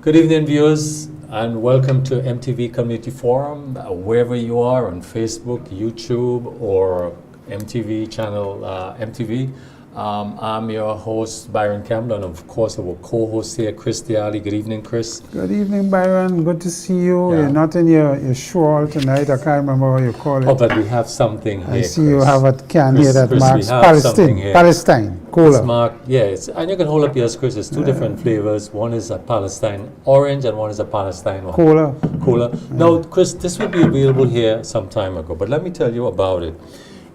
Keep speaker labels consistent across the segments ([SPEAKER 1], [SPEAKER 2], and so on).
[SPEAKER 1] Good evening, viewers, and welcome to MTV Community Forum, wherever you are on Facebook, YouTube, or MTV channel MTV. I'm your host, Byron Campbell, and of course, our co-host here, Chris Diali. Good evening, Chris.
[SPEAKER 2] Good evening, Byron. Good to see you.
[SPEAKER 1] Yeah.
[SPEAKER 2] You're not in your shawl tonight. I can't remember what you call it.
[SPEAKER 1] Oh, but we have something here,
[SPEAKER 2] I see
[SPEAKER 1] Chris.
[SPEAKER 2] you have a can here that
[SPEAKER 1] Chris,
[SPEAKER 2] marks
[SPEAKER 1] we have something
[SPEAKER 2] Palestine.
[SPEAKER 1] here.
[SPEAKER 2] Palestine.
[SPEAKER 1] It's
[SPEAKER 2] Cola.
[SPEAKER 1] marked, and you can hold up yours, Chris. It's two different flavors. One is a Palestine orange, and one is a Palestine one.
[SPEAKER 2] Cola.
[SPEAKER 1] Now, Chris, this would be available here some time ago, but let me tell you about it.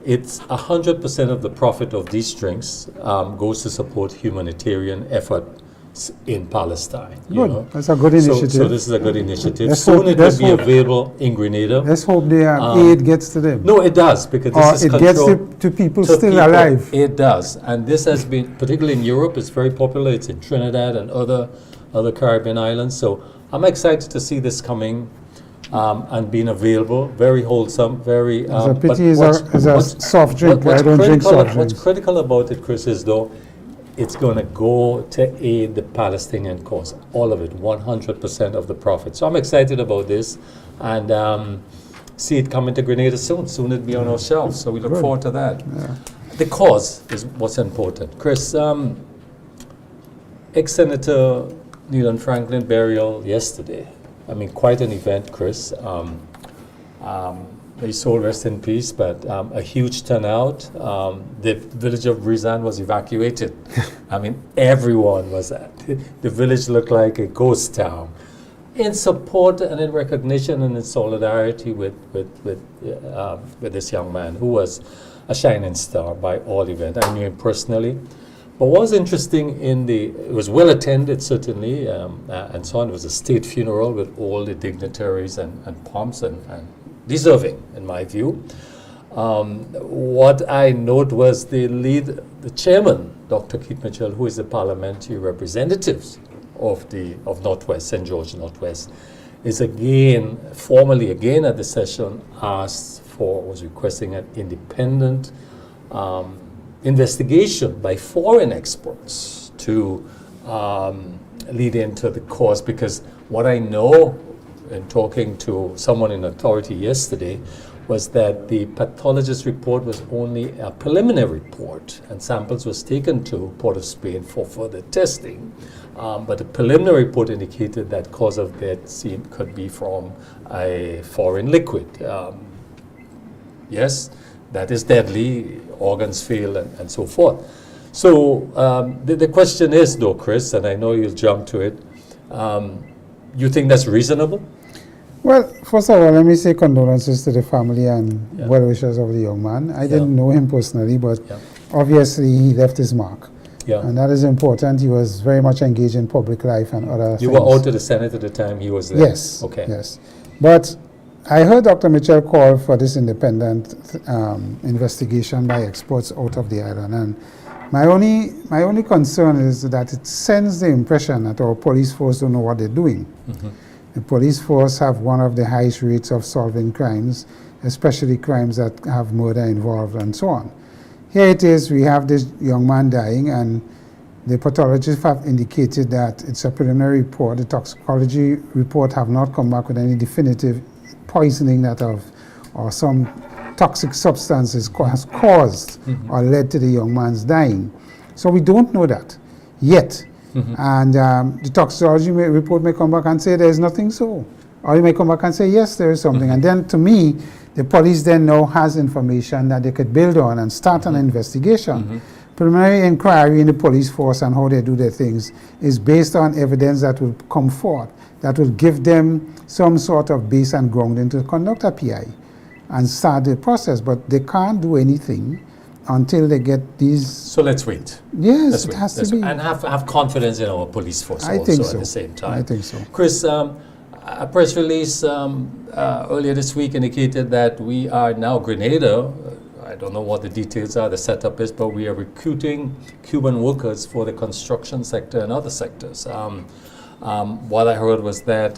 [SPEAKER 1] It's 100% of the profit of these drinks goes to support humanitarian efforts in Palestine. You
[SPEAKER 2] Good.
[SPEAKER 1] know?
[SPEAKER 2] That's a good initiative.
[SPEAKER 1] So this is a good initiative.
[SPEAKER 2] Let's
[SPEAKER 1] Soon
[SPEAKER 2] hope-
[SPEAKER 1] it will
[SPEAKER 2] let's
[SPEAKER 1] be
[SPEAKER 2] hope-
[SPEAKER 1] available in Grenada.
[SPEAKER 2] Let's hope their aid gets to them.
[SPEAKER 1] No, it does, because
[SPEAKER 2] Or
[SPEAKER 1] this is
[SPEAKER 2] it gets
[SPEAKER 1] controlled
[SPEAKER 2] to people
[SPEAKER 1] to
[SPEAKER 2] still
[SPEAKER 1] people.
[SPEAKER 2] alive.
[SPEAKER 1] It does, and this has been, particularly in Europe, it's very popular. It's in Trinidad and other Caribbean islands. So I'm excited to see this coming and being available. Very wholesome, very.
[SPEAKER 2] It's a pity it's a soft drink. I don't drink soft
[SPEAKER 1] What's
[SPEAKER 2] drinks.
[SPEAKER 1] critical about it, Chris, is though it's going to go to aid the Palestinian cause. All of it, 100% of the profit. So I'm excited about this, and see it coming to Grenada soon. Soon it'll be on our shelves. So we look
[SPEAKER 2] Good.
[SPEAKER 1] forward to that.
[SPEAKER 2] Yeah.
[SPEAKER 1] The cause is what's important. Chris, ex-Senator Neil Franklin burial yesterday. I mean, quite an event, Chris. May soul rest in peace, but a huge turnout. The village of Brizan was evacuated. I mean, everyone was at it. The village looked like a ghost town. In support and in recognition and in solidarity with this young man who was a shining star by all events. I knew him personally. But what was interesting it was well attended, certainly, and so on. It was a state funeral with all the dignitaries and pomps and deserving, in my view. What I note was the chairman, Dr. Keith Mitchell, who is the parliamentary representative of Northwest, St. George Northwest, is formally again at the session was requesting an independent investigation by foreign experts to lead into the cause, because what I know in talking to someone in authority yesterday was that the pathologist report was only a preliminary report, and samples was taken to Port of Spain for further testing. But the preliminary report indicated that cause of death could be from a foreign liquid. Yes, that is deadly, organs fail, and so forth. So the question is, though, Chris, and I know you'll jump to it, you think that's reasonable?
[SPEAKER 2] Well, first of all, let me say condolences to the family and well-wishers of the young man. I didn't know him personally, but obviously he left his mark.
[SPEAKER 1] Yeah.
[SPEAKER 2] And that is important. He was very much engaged in public life and other things.
[SPEAKER 1] You were out to the Senate at the time he was there?
[SPEAKER 2] Yes.
[SPEAKER 1] Okay.
[SPEAKER 2] Yes. But I heard Dr. Mitchell call for this independent investigation by experts out of the island. And my only concern is that it sends the impression that our police force don't know what they're doing. Mm-hmm. The police force have one of the highest rates of solving crimes, especially crimes that have murder involved and so on. Here it is, we have this young man dying, and the pathologists have indicated that it's a preliminary report. The toxicology report have not come back with any definitive poisoning or some toxic substances has caused or led to the young man's dying. So we don't know that yet. And the toxicology report may come back and say there's nothing so. Or it may come back and say, yes, there is something. And then to me, the police then now has information that they could build on and start an investigation. Preliminary inquiry in the police force and how they do their things is based on evidence that will come forth, that will give them some sort of base and grounding to conduct a PI and start the process. But they can't do anything until they get these.
[SPEAKER 1] So let's wait.
[SPEAKER 2] Yes, it has to be.
[SPEAKER 1] And have confidence in our police force
[SPEAKER 2] I
[SPEAKER 1] also
[SPEAKER 2] think
[SPEAKER 1] at
[SPEAKER 2] so.
[SPEAKER 1] the same time.
[SPEAKER 2] I think so.
[SPEAKER 1] Chris, a press release earlier this week indicated that we are now Grenada. I don't know what the details are, the setup is, but we are recruiting Cuban workers for the construction sector and other sectors. What I heard was that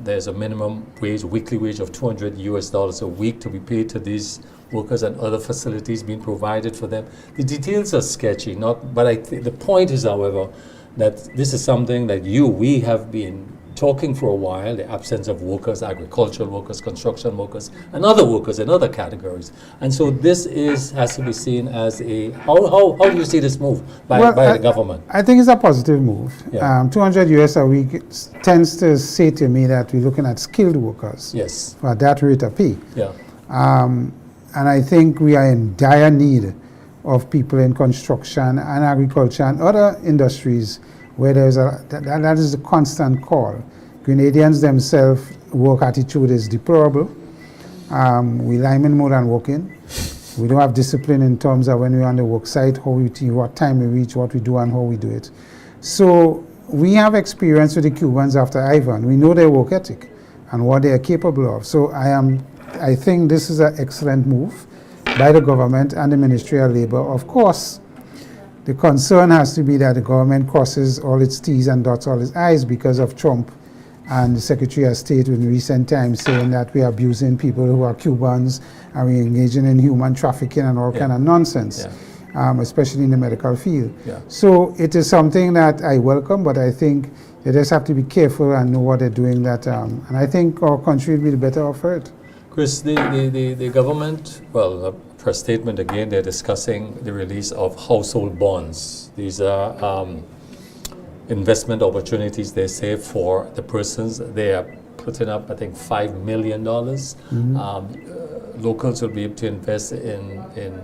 [SPEAKER 1] there's a minimum wage, weekly wage of $200 a week to be paid to these workers and other facilities being provided for them. The details are sketchy, but the point is, however, that this is something that we have been talking for a while, the absence of workers, agricultural workers, construction workers, and other workers in other categories. And so this has to be seen as a, how do you see this move by the government?
[SPEAKER 2] I think it's a positive move.
[SPEAKER 1] Yeah.
[SPEAKER 2] 200 US a week tends to say to me that we're looking at skilled workers.
[SPEAKER 1] Yes.
[SPEAKER 2] For that rate of pay.
[SPEAKER 1] Yeah.
[SPEAKER 2] And I think we are in dire need of people in construction and agriculture and other industries where there's that is a constant call. Grenadians themselves, work attitude is deplorable. We linemen more than working. We don't have discipline in terms of when we're on the work site, how we teach, what time we reach, what we do and how we do it. So we have experience with the Cubans after Ivan. We know their work ethic and what they are capable of. So I think this is an excellent move by the government and the Ministry of Labor. Of course, the concern has to be that the government crosses all its T's and dots all its I's because of Trump and the Secretary of State in recent times saying that we are abusing people who are Cubans and we're engaging in human trafficking and all kind of nonsense, especially in the medical field.
[SPEAKER 1] Yeah.
[SPEAKER 2] So it is something that I welcome, but I think they just have to be careful and know what they're doing. And I think our country will be the better off for it.
[SPEAKER 1] Chris, the government, well, per statement again, they're discussing the release of household bonds. These are investment opportunities, they say, for the persons. They are putting up, I think, $5 million. Locals will be able to invest in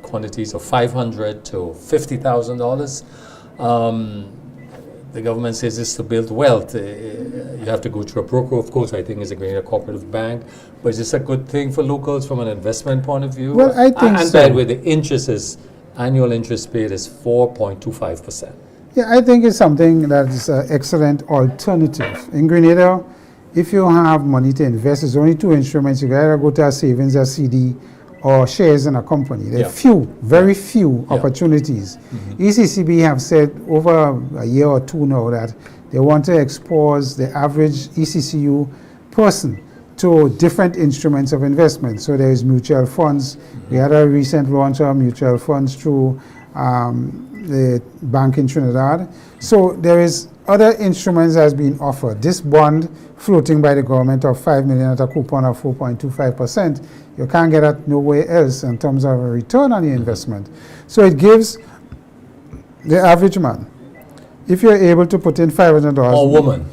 [SPEAKER 1] quantities of $500 to $50,000. The government says this to build wealth. You have to go through a broker, of course. I think it's a Grenada Cooperative Bank. But is this a good thing for locals from an investment point of view?
[SPEAKER 2] Well, I think so.
[SPEAKER 1] And by the way, the interest is, annual interest paid is 4.25%.
[SPEAKER 2] Yeah, I think it's something that is an excellent alternative. In Grenada, if you have money to invest, there's only two instruments. You can either go to a savings, a CD, or shares in a company. There are very few opportunities. ECCB have said over a year or two now that they want to expose the average ECCU person to different instruments of investment. So there is mutual funds. We had a recent launch of mutual funds through the bank in Trinidad. So there is other instruments that has been offered. This bond floating by the government of $5 million at a coupon of 4.25%, you can't get that nowhere else in terms of a return on the investment. So it gives the average man, if you're able to put in $500.
[SPEAKER 1] Or woman.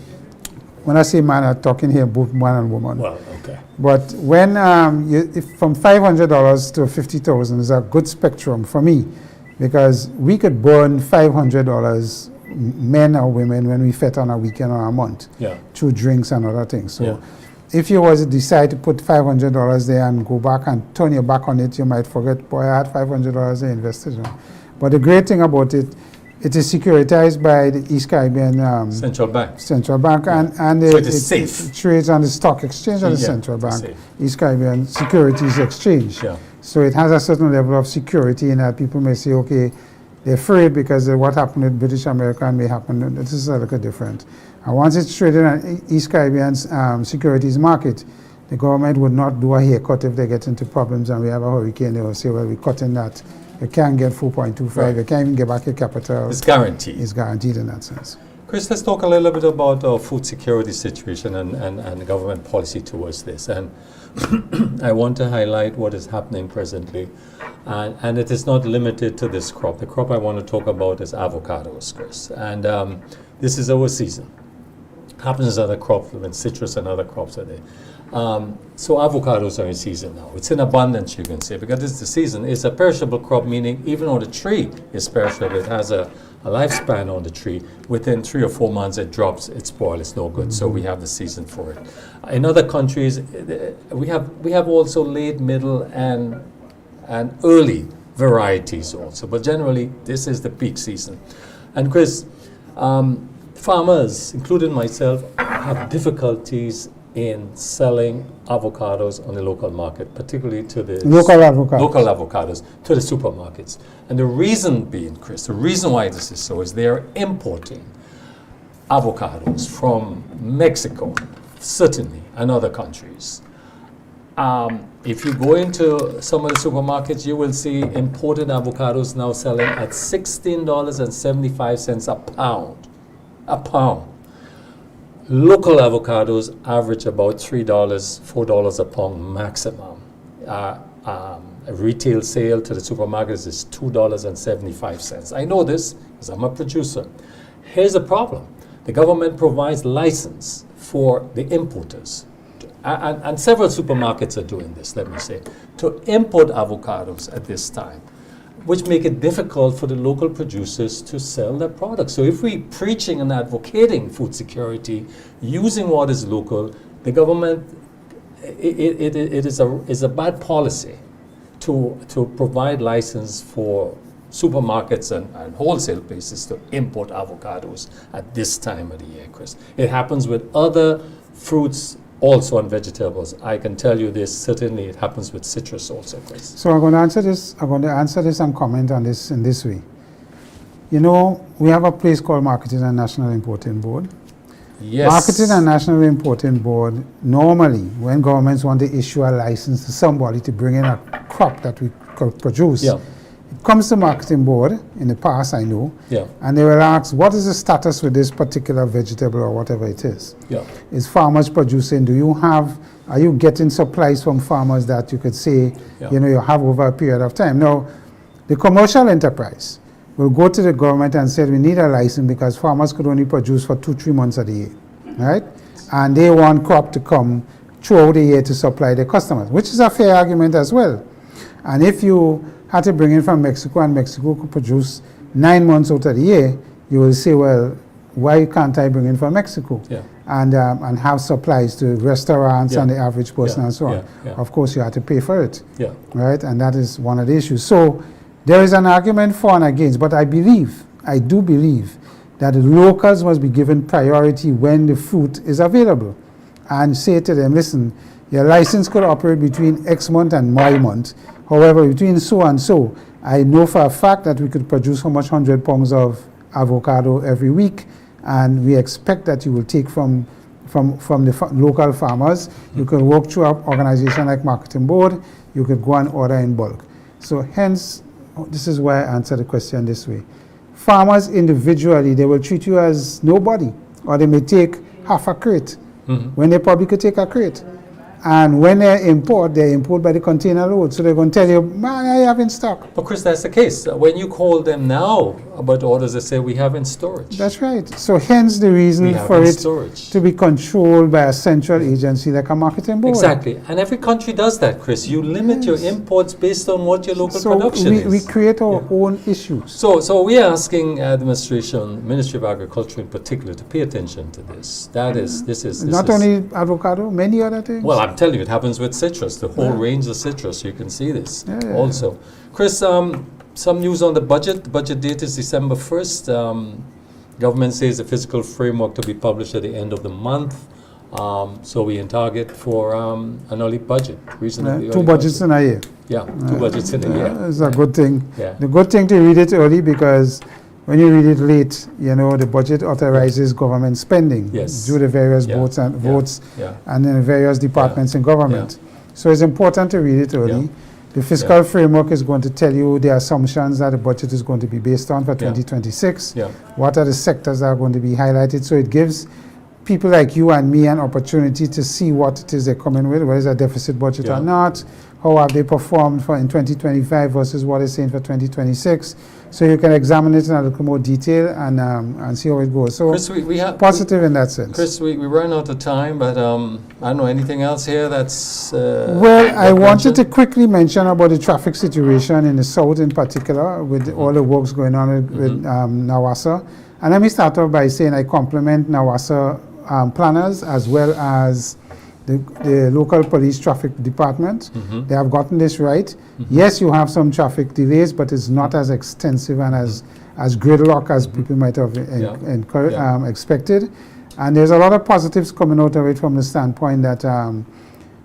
[SPEAKER 2] When I say man, I'm talking here both man and woman.
[SPEAKER 1] Well, okay.
[SPEAKER 2] But when if from $500 to $50,000 is a good spectrum for me, because we could burn $500, men or women, when we fet on a weekend or a month through drinks and other things. So if you was to decide to put $500 there and go back and turn your back on it, you might forget, boy, I had $500 I invested in. But the great thing about it, it is securitized by the East Caribbean
[SPEAKER 1] Central Bank.
[SPEAKER 2] And
[SPEAKER 1] so it is safe.
[SPEAKER 2] It trades on the stock exchange of the Central Bank, East Caribbean Securities Exchange. So it has a certain level of security in that people may say, okay, they're afraid because what happened with British America may happen. This is a little different. And once it's traded on East Caribbean securities market, the government would not do a haircut if they get into problems and we have a hurricane. They will say, well, we're cutting that. You can't get 4.25. You can't even get back your capital.
[SPEAKER 1] It's guaranteed.
[SPEAKER 2] It's guaranteed in that sense.
[SPEAKER 1] Chris, let's talk a little bit about our food security situation and government policy towards this. And I want to highlight what is happening presently. And it is not limited to this crop. The crop I want to talk about is avocados, Chris. And this is our season. Happens as other crops, when citrus and other crops are there. So avocados are in season now. It's in abundance, you can say, because it's the season. It's a perishable crop, meaning even though the tree is perishable, it has a lifespan on the tree. Within 3 or 4 months, it drops, it spoils, it's no good. So we have the season for it. In other countries, we have also late, middle, and early varieties also. But generally, this is the peak season. And Chris, farmers, including myself, have difficulties in selling avocados on the local market, particularly to the local avocados to the supermarkets. And the reason being, Chris, the reason why this is so is they are importing avocados from Mexico, certainly, and other countries. If you go into some of the supermarkets, you will see imported avocados now selling at $16.75 a pound. Local avocados average about $3, $4 a pound maximum. A retail sale to the supermarkets is $2.75. I know this because I'm a producer. Here's the problem. The government provides license for the importers. And several supermarkets are doing this, let me say, to import avocados at this time, which make it difficult for the local producers to sell their products. So if we're preaching and advocating food security, using what is local, the government, it is a bad policy to provide license for supermarkets and wholesale places to import avocados at this time of the year, Chris. It happens with other fruits also and vegetables. I can tell you this, certainly it happens with citrus also, Chris.
[SPEAKER 2] So I'm going to answer this and comment on this in this way. You know, we have a place called Marketing and National Importing Board.
[SPEAKER 1] Yes.
[SPEAKER 2] Marketing and National Importing Board, normally when governments want to issue a license to somebody to bring in a crop that we could produce,
[SPEAKER 1] Yeah.
[SPEAKER 2] it comes to Marketing Board, in the past I know,
[SPEAKER 1] Yeah.
[SPEAKER 2] and they will ask, what is the status with this particular vegetable or whatever it is?
[SPEAKER 1] Yeah.
[SPEAKER 2] Is farmers producing? Are you getting supplies from farmers that you could say,
[SPEAKER 1] Yeah.
[SPEAKER 2] you know, you have over a period of time? Now, the commercial enterprise will go to the government and say, we need a license because farmers could only produce for 2-3 months of the year, right? And they want crop to come throughout the year to supply their customers, which is a fair argument as well. And if you had to bring in from Mexico and Mexico could produce 9 months out of the year, you will say, well, why can't I bring in from Mexico?
[SPEAKER 1] Yeah.
[SPEAKER 2] And have supplies to restaurants
[SPEAKER 1] Yeah.
[SPEAKER 2] and the average person
[SPEAKER 1] Yeah.
[SPEAKER 2] and so on.
[SPEAKER 1] Yeah. Yeah.
[SPEAKER 2] Of course, you have to pay for it,
[SPEAKER 1] Yeah.
[SPEAKER 2] right? And that is one of the issues. So there is an argument for and against, but I do believe that the locals must be given priority when the fruit is available, and say to them, listen, your license could operate between X month and Y month. However, between so and so, I know for a fact that we could produce how much 100 pounds of avocado every week, and we expect that you will take from the local farmers. You could work through an organization like Marketing Board. You could go and order in bulk. So hence, this is why I answer the question this way. Farmers individually, they will treat you as nobody, or they may take half a crate when they probably could take a crate. And when they import by the container load. So they're going to tell you, man, I have in stock.
[SPEAKER 1] But Chris, that's the case. When you call them now about orders, they say we have in storage.
[SPEAKER 2] That's right. So hence the reason
[SPEAKER 1] We have
[SPEAKER 2] for
[SPEAKER 1] in
[SPEAKER 2] it
[SPEAKER 1] storage.
[SPEAKER 2] to be controlled by a central agency like a Marketing Board.
[SPEAKER 1] Exactly. And every country does that, Chris. You limit your imports based on what your local production is.
[SPEAKER 2] We create our own issues.
[SPEAKER 1] So we are asking administration, Ministry of Agriculture in particular, to pay attention to this. This is
[SPEAKER 2] Not only avocado, many other things.
[SPEAKER 1] Well, I'm telling you, it happens with citrus, the whole range of citrus. You can see this also. Chris, some news on the budget. The budget date is December 1st. Government says the fiscal framework to be published at the end of the month. So we in target for an early budget, reasonably
[SPEAKER 2] two
[SPEAKER 1] early
[SPEAKER 2] budgets in a year.
[SPEAKER 1] Yeah, two budgets in a year.
[SPEAKER 2] It's a good thing.
[SPEAKER 1] Yeah.
[SPEAKER 2] The good thing to read it early, because when you read it late, you know, the budget authorizes government spending due to various votes and in various departments in government. So it's important to read it early. The fiscal framework is going to tell you the assumptions that the budget is going to be based on for 2026. What are the sectors that are going to be highlighted? So it gives people like you and me an opportunity to see what it is they're coming with, whether it's a deficit budget or not, how have they performed in 2025 versus what they're saying for 2026. So you can examine it in a little more detail and see how it goes. So
[SPEAKER 1] Chris, we have
[SPEAKER 2] positive in that sense.
[SPEAKER 1] Chris, we ran out of time, but I don't know, anything else here that's...
[SPEAKER 2] well, I wanted to quickly mention about the traffic situation in the south in particular, with all the works going on with NAWASA. And let me start off by saying I compliment NAWASA planners as well as the local police traffic department. They have gotten this right. Yes, you have some traffic delays, but it's not as extensive and as gridlock as people might have expected. And there's a lot of positives coming out of it from the standpoint that,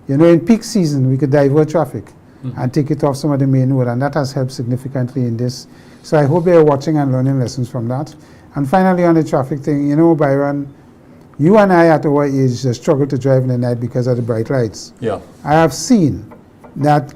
[SPEAKER 2] you know, in peak season, we could divert traffic and take it off some of the main road, and that has helped significantly in this. So I hope they're watching and learning lessons from that. And finally, on the traffic thing, you know, Byron, you and I at our age struggle to drive in the night because of the bright lights.
[SPEAKER 1] Yeah.
[SPEAKER 2] I have seen that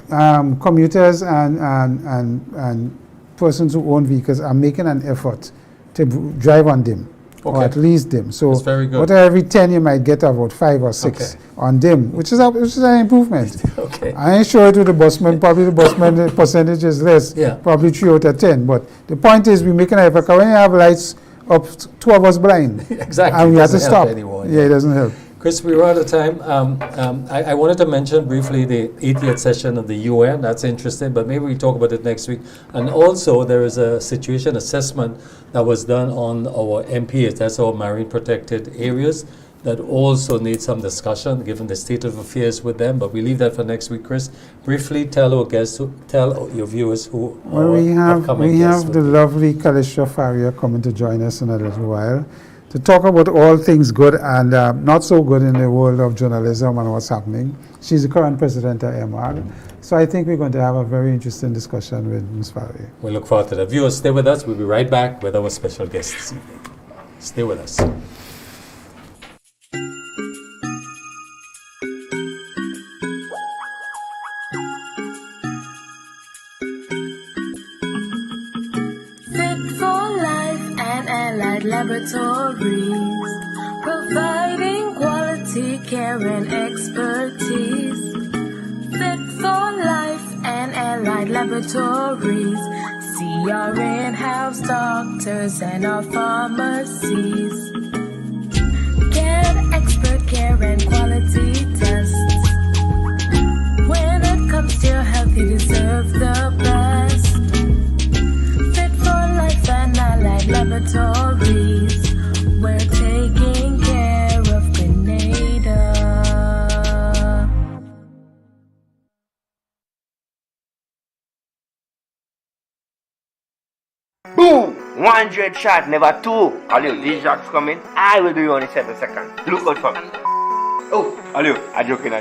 [SPEAKER 2] commuters and persons who own vehicles are making an effort to drive on dim. or
[SPEAKER 1] Okay.
[SPEAKER 2] at least dim. So
[SPEAKER 1] That's very good.
[SPEAKER 2] what every 10 you might get about 5 or 6
[SPEAKER 1] Okay.
[SPEAKER 2] on dim, which is an improvement.
[SPEAKER 1] Okay.
[SPEAKER 2] I ain't sure to the busman, probably the busman percentage is less,
[SPEAKER 1] Yeah.
[SPEAKER 2] probably 3 out of 10. But the point is, we're making an effort. 'Cause when you have lights up, 2 of us blind.
[SPEAKER 1] Exactly.
[SPEAKER 2] And we have to
[SPEAKER 1] Doesn't help
[SPEAKER 2] stop.
[SPEAKER 1] anyone.
[SPEAKER 2] Yeah, it doesn't help.
[SPEAKER 1] Chris, we were out of time. I wanted to mention briefly the 80th session of the UN. That's interesting, but maybe we talk about it next week. And also, there is a situation assessment that was done on our MPAs, that's our marine protected areas, that also needs some discussion given the state of affairs with them. But we leave that for next week. Chris, briefly tell our guests, tell your viewers who
[SPEAKER 2] Well, we
[SPEAKER 1] upcoming guests
[SPEAKER 2] have
[SPEAKER 1] will
[SPEAKER 2] the
[SPEAKER 1] be.
[SPEAKER 2] lovely Callistra Farrier coming to join us in a little while to talk about all things good and not so good in the world of journalism and what's happening. She's the current president of MWAG. So I think we're going to have a very interesting discussion with Ms. Farrier.
[SPEAKER 1] We look forward to that. Viewers, stay with us. We'll be right back with our special guest this evening. Stay with us.
[SPEAKER 3] Fit for life and allied laboratories, providing quality care and expertise. Fit for life and allied laboratories, see our in-house doctors and our pharmacies. Get expert care and quality tests. When it comes to your health, you deserve the best. Fit for life and allied laboratories, we're taking care of Grenada.
[SPEAKER 4] Boom! 100 shot, never 2. Aliu, these shots coming. I will do you only 7 seconds. Look out for me. Oh, Aliu, I'm joking.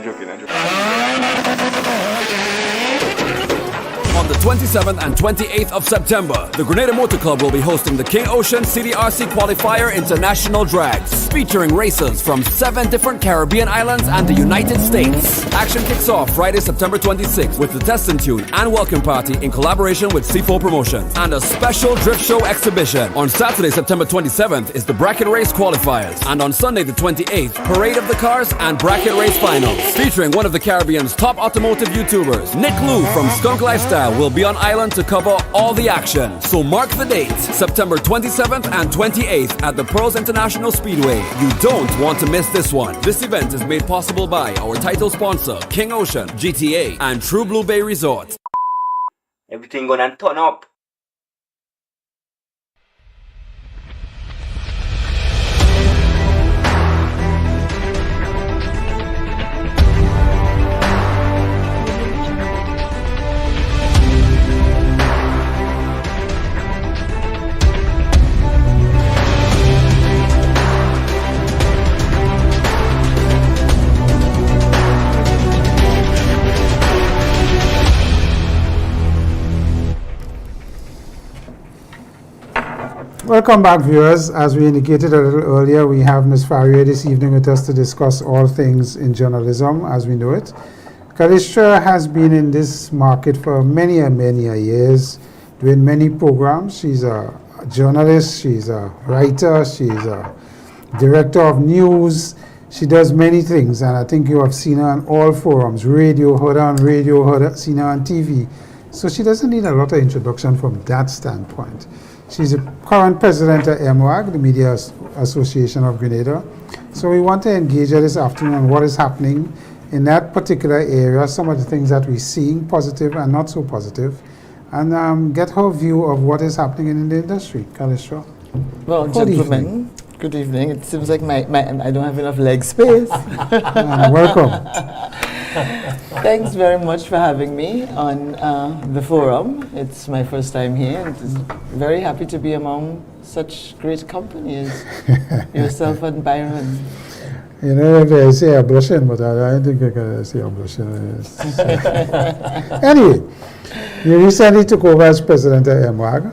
[SPEAKER 5] On the 27th and 28th of September, the Grenada Motor Club will be hosting the King Ocean CDRC Qualifier International Drags, featuring racers from 7 different Caribbean islands and the United States. Action kicks off Friday, September 26th with the Test and Tune and Welcome Party in collaboration with C4 Promotions and a special drift show exhibition. On Saturday, September 27th is the Bracket Race Qualifiers, and on Sunday the 28th, Parade of the Cars and Bracket Race Finals, featuring one of the Caribbean's top automotive YouTubers, Nick Lou from Skunk Lifestyle, will be on island to cover all the action. So mark the date, September 27th and 28th at the Pearls International Speedway. You don't want to miss this one. This event is made possible by our title sponsor, King Ocean, GTA, and True Blue Bay Resort.
[SPEAKER 4] Everything gonna turn up.
[SPEAKER 2] Welcome back, viewers. As we indicated a little earlier, we have Ms. Farrier this evening with us to discuss all things in journalism as we know it. Callistra has been in this market for many and many years, doing many programs. She's a journalist, she's a writer, she's a director of news. She does many things, and I think you have seen her on all forums, radio, heard her on radio, seen her on TV. So she doesn't need a lot of introduction from that standpoint. She's the current president of MWAG, the Media Association of Grenada. So we want to engage her this afternoon on what is happening in that particular area, some of the things that we're seeing, positive and not so positive, and get her view of what is happening in the industry. Callistra.
[SPEAKER 6] Well,
[SPEAKER 2] Good
[SPEAKER 6] gentlemen,
[SPEAKER 2] evening.
[SPEAKER 6] good evening. It seems like I don't have enough leg space.
[SPEAKER 2] Welcome.
[SPEAKER 6] Thanks very much for having me on the forum. It's my first time here, and very happy to be among such great companies, yourself and Byron.
[SPEAKER 2] You know, if they say I'm blushing, but I don't think I can say I'm blushing. Anyway, you recently took over as president of MWAG,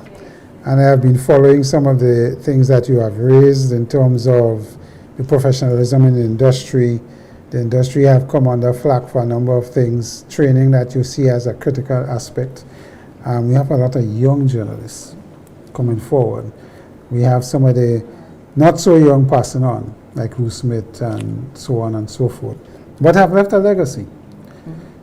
[SPEAKER 2] and I have been following some of the things that you have raised in terms of the professionalism in the industry. The industry have come under flak for a number of things, training that you see as a critical aspect. We have a lot of young journalists coming forward. We have some of the not so young passing on, like Ruth Smith and so on and so forth, but have left a legacy.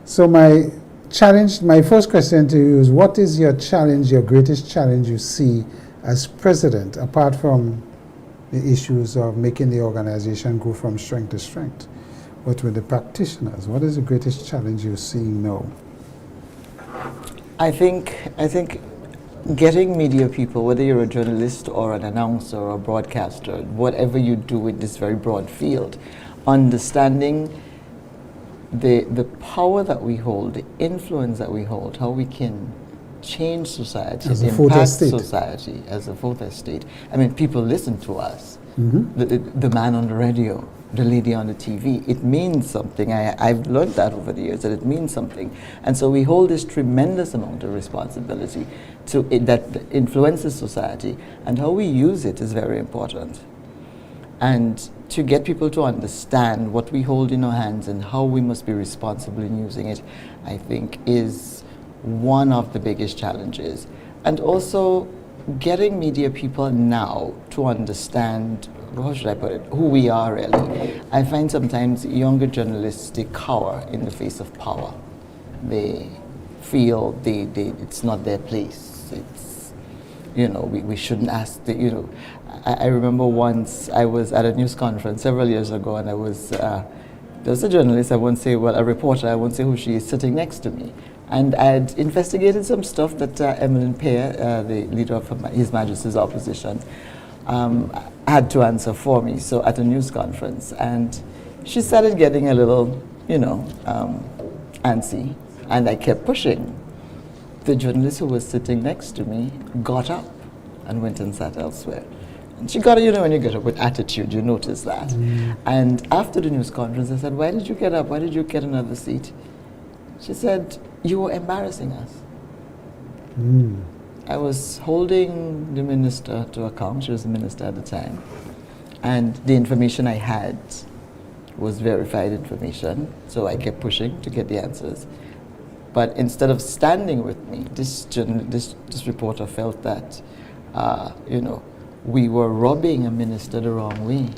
[SPEAKER 2] So my first question to you is, what is your challenge, your greatest challenge you see as president, apart from the issues of making the organization go from strength to strength? But with the practitioners, what is the greatest challenge you're seeing now?
[SPEAKER 6] I think getting media people, whether you're a journalist or an announcer or a broadcaster, whatever you do in this very broad field, understanding the power that we hold, the influence that we hold, how we can change society, impact society as a fourth estate. I mean, people listen to us. The man on the radio, the lady on the TV, it means something. I've learned that over the years, that it means something. And so we hold this tremendous amount of responsibility that influences society, and how we use it is very important. And to get people to understand what we hold in our hands and how we must be responsible in using it, I think is one of the biggest challenges. And also getting media people now to understand, how should I put it, who we are really. I find sometimes younger journalists, they cower in the face of power. They feel it's not their place. It's, we shouldn't ask, I remember once I was at a news conference several years ago, and there was a journalist, I won't say, well, a reporter, I won't say who she is, sitting next to me. And I had investigated some stuff that Eminent Peer, the leader of His Majesty's opposition, had to answer for me, so at a news conference. And she started getting a little, antsy, and I kept pushing. The journalist who was sitting next to me got up and went and sat elsewhere. And she got, when you get up with attitude, you notice that. And after the news conference, I said, why did you get up? Why did you get another seat? She said, you were embarrassing us. I was holding the minister to account. She was the minister at the time. And the information I had was verified information, so I kept pushing to get the answers. But instead of standing with me, this reporter felt that, we were robbing a minister the wrong way.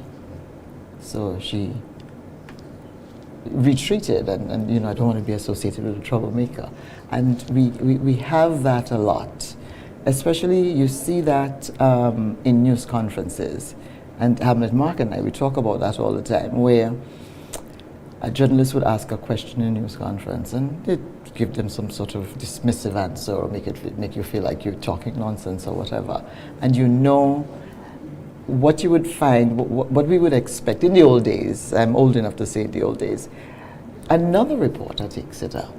[SPEAKER 6] So she retreated, and I don't want to be associated with a troublemaker. And we have that a lot. Especially you see that in news conferences. And Hamlet Mark and I, we talk about that all the time, where a journalist would ask a question in a news conference and they'd give them some sort of dismissive answer or make you feel like you're talking nonsense or whatever. And what you would find, what we would expect in the old days, I'm old enough to say in the old days, another reporter takes it up.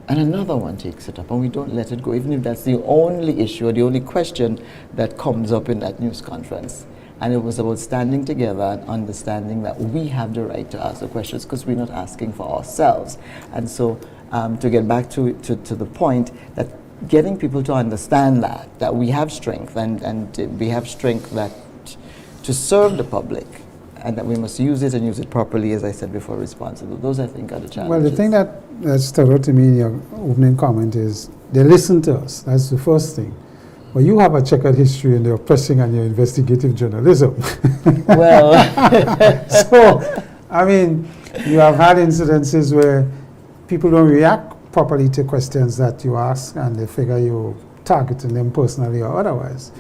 [SPEAKER 6] And another one takes it up, and we don't let it go, even if that's the only issue or the only question that comes up in that news conference. And it was about standing together and understanding that we have the right to ask the questions because we're not asking for ourselves. And so to get back to the point, that getting people to understand that we have strength and we have strength that to serve the public, and that we must use it and use it properly, as I said before, responsible. Those, I think, are the challenges.
[SPEAKER 2] Well, the thing that stood out to me in your opening comment is they listen to us. That's the first thing. Well, you have a checkered history in your pressing and your investigative journalism.
[SPEAKER 6] Well.
[SPEAKER 2] So, I mean, you have had incidences where people don't react properly to questions that you ask, and they figure you're targeting them personally or otherwise.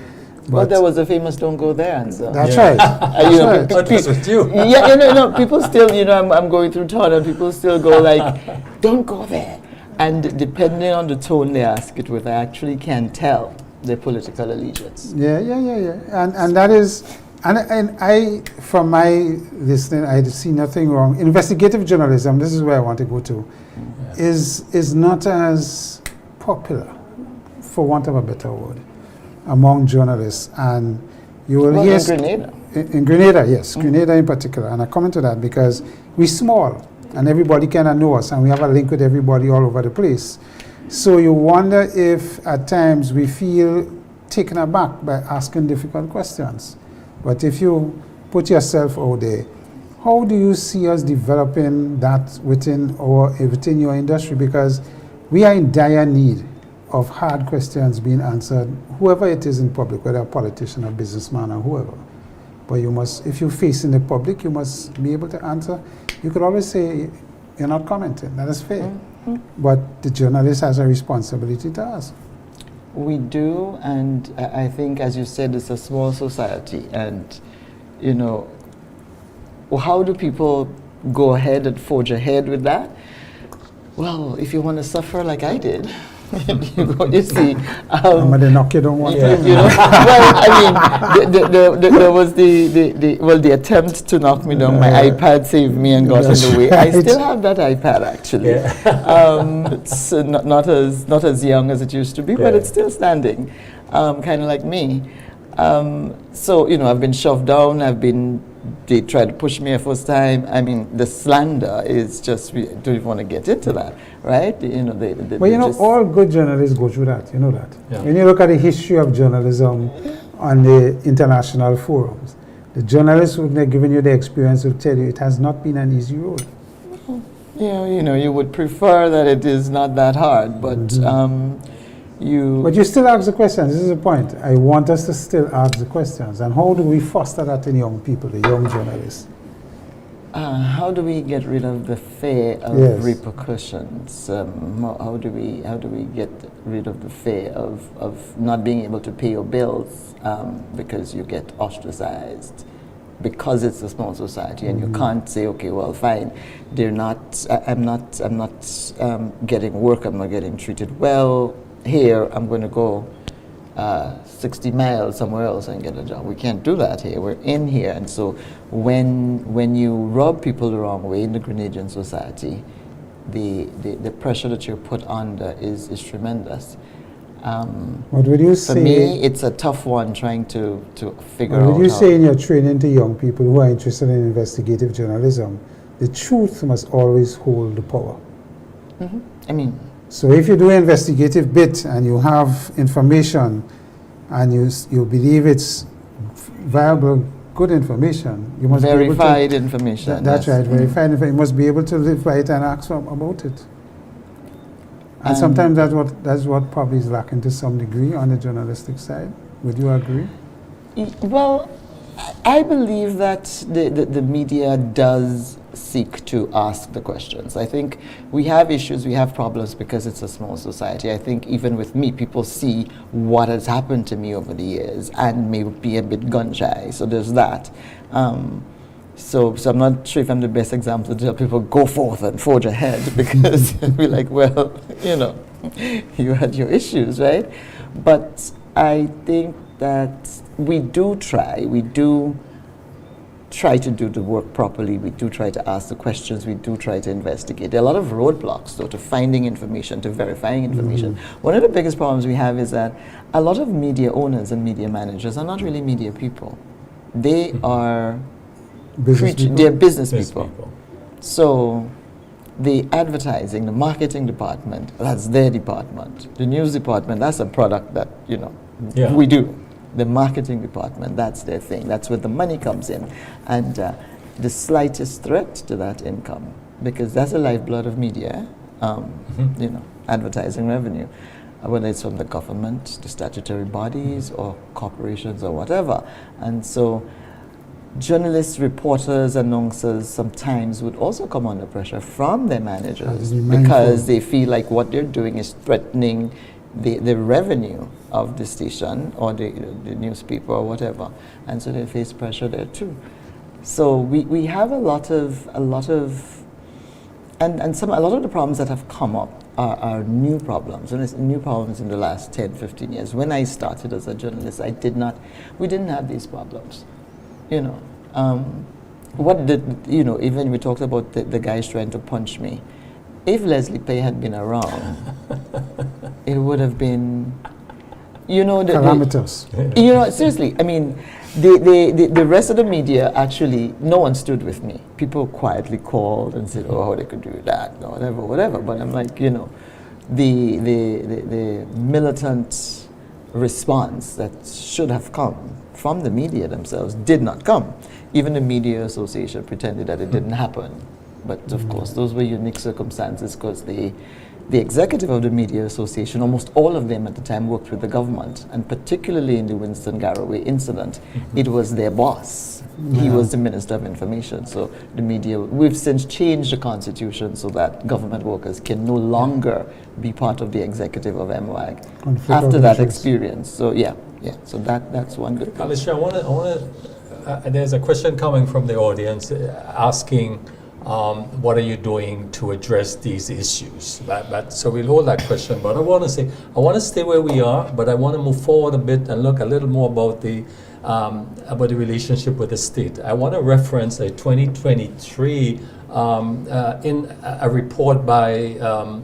[SPEAKER 6] But there was a famous "Don't go there" answer.
[SPEAKER 2] That's right. That's
[SPEAKER 1] What was with you?
[SPEAKER 6] Yeah, people still, I'm going through town and people still go like, "Don't go there." And depending on the tone they ask it with, I actually can tell their political allegiance.
[SPEAKER 2] Yeah. And that is, and I, from my listening, I see nothing wrong. Investigative journalism, this is where I want to go to, is not as popular, for want of a better word, among journalists. And you will hear...
[SPEAKER 6] in Grenada.
[SPEAKER 2] In Grenada, yes. Grenada in particular. And I come into that because we're small and everybody kind of knows us and we have a link with everybody all over the place. So you wonder if at times we feel taken aback by asking difficult questions. But if you put yourself out there, how do you see us developing that within your industry? Because we are in dire need of hard questions being answered, whoever it is in public, whether a politician or businessman or whoever. But you must, if you're facing the public, you must be able to answer. You could always say, you're not commenting, that is fair. But the journalist has a responsibility to ask.
[SPEAKER 6] We do, and I think, as you said, it's a small society, and, you know, how do people go ahead and forge ahead with that? Well, if you want to suffer like I did, you see.
[SPEAKER 2] But they knock you don't want to.
[SPEAKER 6] You know, well, I mean, there was the attempt to knock me down. My iPad saved me and got in the way. I still have that iPad actually. It's not as young as it used to be, but it's still standing, kind of like me. So you know, I've been shoved down. They tried to push me a first time. I mean, the slander is just, we don't even want to get into that, right? You know,
[SPEAKER 2] well, you know, all good journalists go through that, you know that. Yeah. When you look at the history of journalism on the international forums, the journalists who have given you the experience will tell you it has not been an easy road.
[SPEAKER 6] Yeah, you know, you would prefer that it is not that hard, but But
[SPEAKER 2] you still ask the questions. This is the point. I want us to still ask the questions. And how do we foster that in young people, the young journalists?
[SPEAKER 6] How do we get rid of the fear of repercussions? How do we get rid of the fear of not being able to pay your bills because you get ostracized? Because it's a small society, and you can't say, okay, well, fine, I'm not getting work, I'm not getting treated well. Here, I'm going to go 60 miles somewhere else and get a job. We can't do that here. We're in here. And so when you rub people the wrong way in the Grenadian society, the pressure that you're put under is tremendous.
[SPEAKER 2] What would you say?
[SPEAKER 6] For me, it's a tough one trying to figure out.
[SPEAKER 2] What would you say in your training to young people who are interested in investigative journalism, the truth must always hold the power?
[SPEAKER 6] I mean,
[SPEAKER 2] so if you do an investigative bit and you have information and you believe it's viable, good information, you must
[SPEAKER 6] verified
[SPEAKER 2] be able to,
[SPEAKER 6] information.
[SPEAKER 2] That's right, verified information. You must be able to live by it and ask about it. And sometimes that's what probably is lacking to some degree on the journalistic side. Would you agree?
[SPEAKER 6] Well, I believe that the media does seek to ask the questions. I think we have issues, we have problems because it's a small society. I think even with me, people see what has happened to me over the years and may be a bit gun shy. So there's that. So I'm not sure if I'm the best example to tell people go forth and forge ahead, because we're like, well, you know, you had your issues, right? But I think that we do try to do the work properly. We do try to ask the questions. We do try to investigate. There are a lot of roadblocks, though, to finding information, to verifying information. One of the biggest problems we have is that a lot of media owners and media managers are not really media people. They are they're business people. So the advertising, the marketing department, that's their department. The news department, that's a product that, you know, we do. The marketing department, that's their thing. That's where the money comes in. And the slightest threat to that income, because that's the lifeblood of media, you know, advertising revenue, whether it's from the government, the statutory bodies, or corporations, or whatever. And so journalists, reporters, announcers sometimes would also come under pressure from their managers because they feel like what they're doing is threatening the revenue of the station or the newspaper or whatever, and so they face pressure there too. So we have a lot of a lot of the problems that have come up are new problems, and it's new problems in the last 10, 15 years. When I started as a journalist, we didn't have these problems, you know. Even we talked about the guys trying to punch me. If Leslie Pay had been around, it would have been, you know, you know, seriously. I mean, the rest of the media actually, no one stood with me. People quietly called and said, "Oh, they could do that," or whatever. But I'm like, you know, the militant response that should have come from the media themselves did not come. Even the Media Association pretended that it didn't happen. But of course, those were unique circumstances because the executive of the Media Association, almost all of them at the time worked with the government, and particularly in the Winston Garraway incident, it was their boss he was the Minister of Information. So the media, we've since changed the constitution so that government workers can no longer be part of the executive of MWAG
[SPEAKER 2] Conflict
[SPEAKER 6] after
[SPEAKER 2] of
[SPEAKER 6] that
[SPEAKER 2] interest.
[SPEAKER 6] experience. So yeah. So that's one good.
[SPEAKER 1] Callistra, I want to. There's a question coming from the audience asking, what are you doing to address these issues? So we'll hold that question. But I want to stay where we are, but I want to move forward a bit and look a little more about the relationship with the state. I want to reference a 2023 in a report by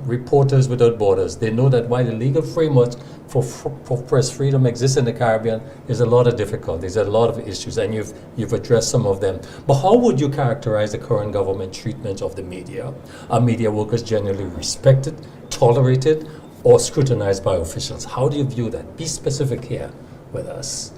[SPEAKER 1] Reporters Without Borders. They know that while the legal framework for press freedom exists in the Caribbean, there's a lot of difficulties, a lot of issues, and you've addressed some of them. But how would you characterize the current government treatment of the media? Are media workers generally respected, tolerated, or scrutinized by officials? How do you view that? Be specific here with us.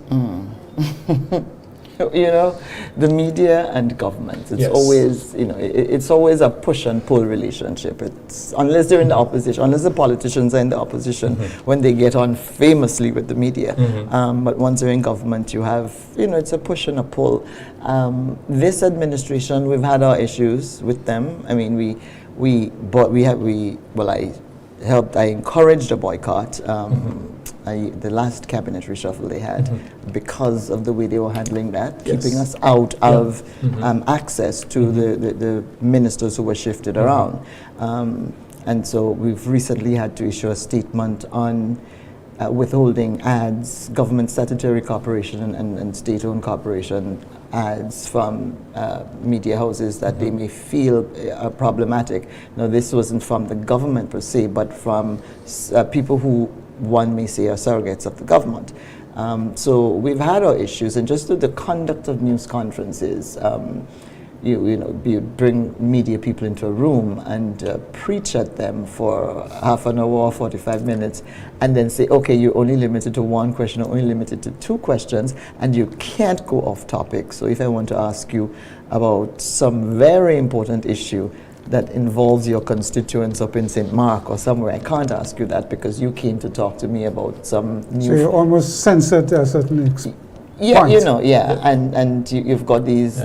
[SPEAKER 6] You know, the media and government, it's
[SPEAKER 1] Yes.
[SPEAKER 6] always, it's always a push and pull relationship. It's unless they're in the opposition, unless the politicians are in the opposition, when they get on famously with the media. But once they're in government, you have, it's a push and a pull. This administration, we've had our issues with them. I mean, I encouraged a boycott. The last cabinet reshuffle they had, because of the way they were handling that, keeping us out of access to the ministers who were shifted around. And so we've recently had to issue a statement on withholding ads, government statutory corporation and state-owned corporation ads from media houses that they may feel are problematic. Now, this wasn't from the government per se, but from people who one may say are surrogates of the government. So we've had our issues, and just through the conduct of news conferences, you bring media people into a room and preach at them for half an hour or 45 minutes, and then say, okay, you're only limited to one question or only limited to two questions, and you can't go off topic. So if I want to ask you about some very important issue that involves your constituents up in St. Mark or somewhere, I can't ask you that because you came to talk to me about some new...
[SPEAKER 2] So you're almost censored to a certain point.
[SPEAKER 6] And you've got these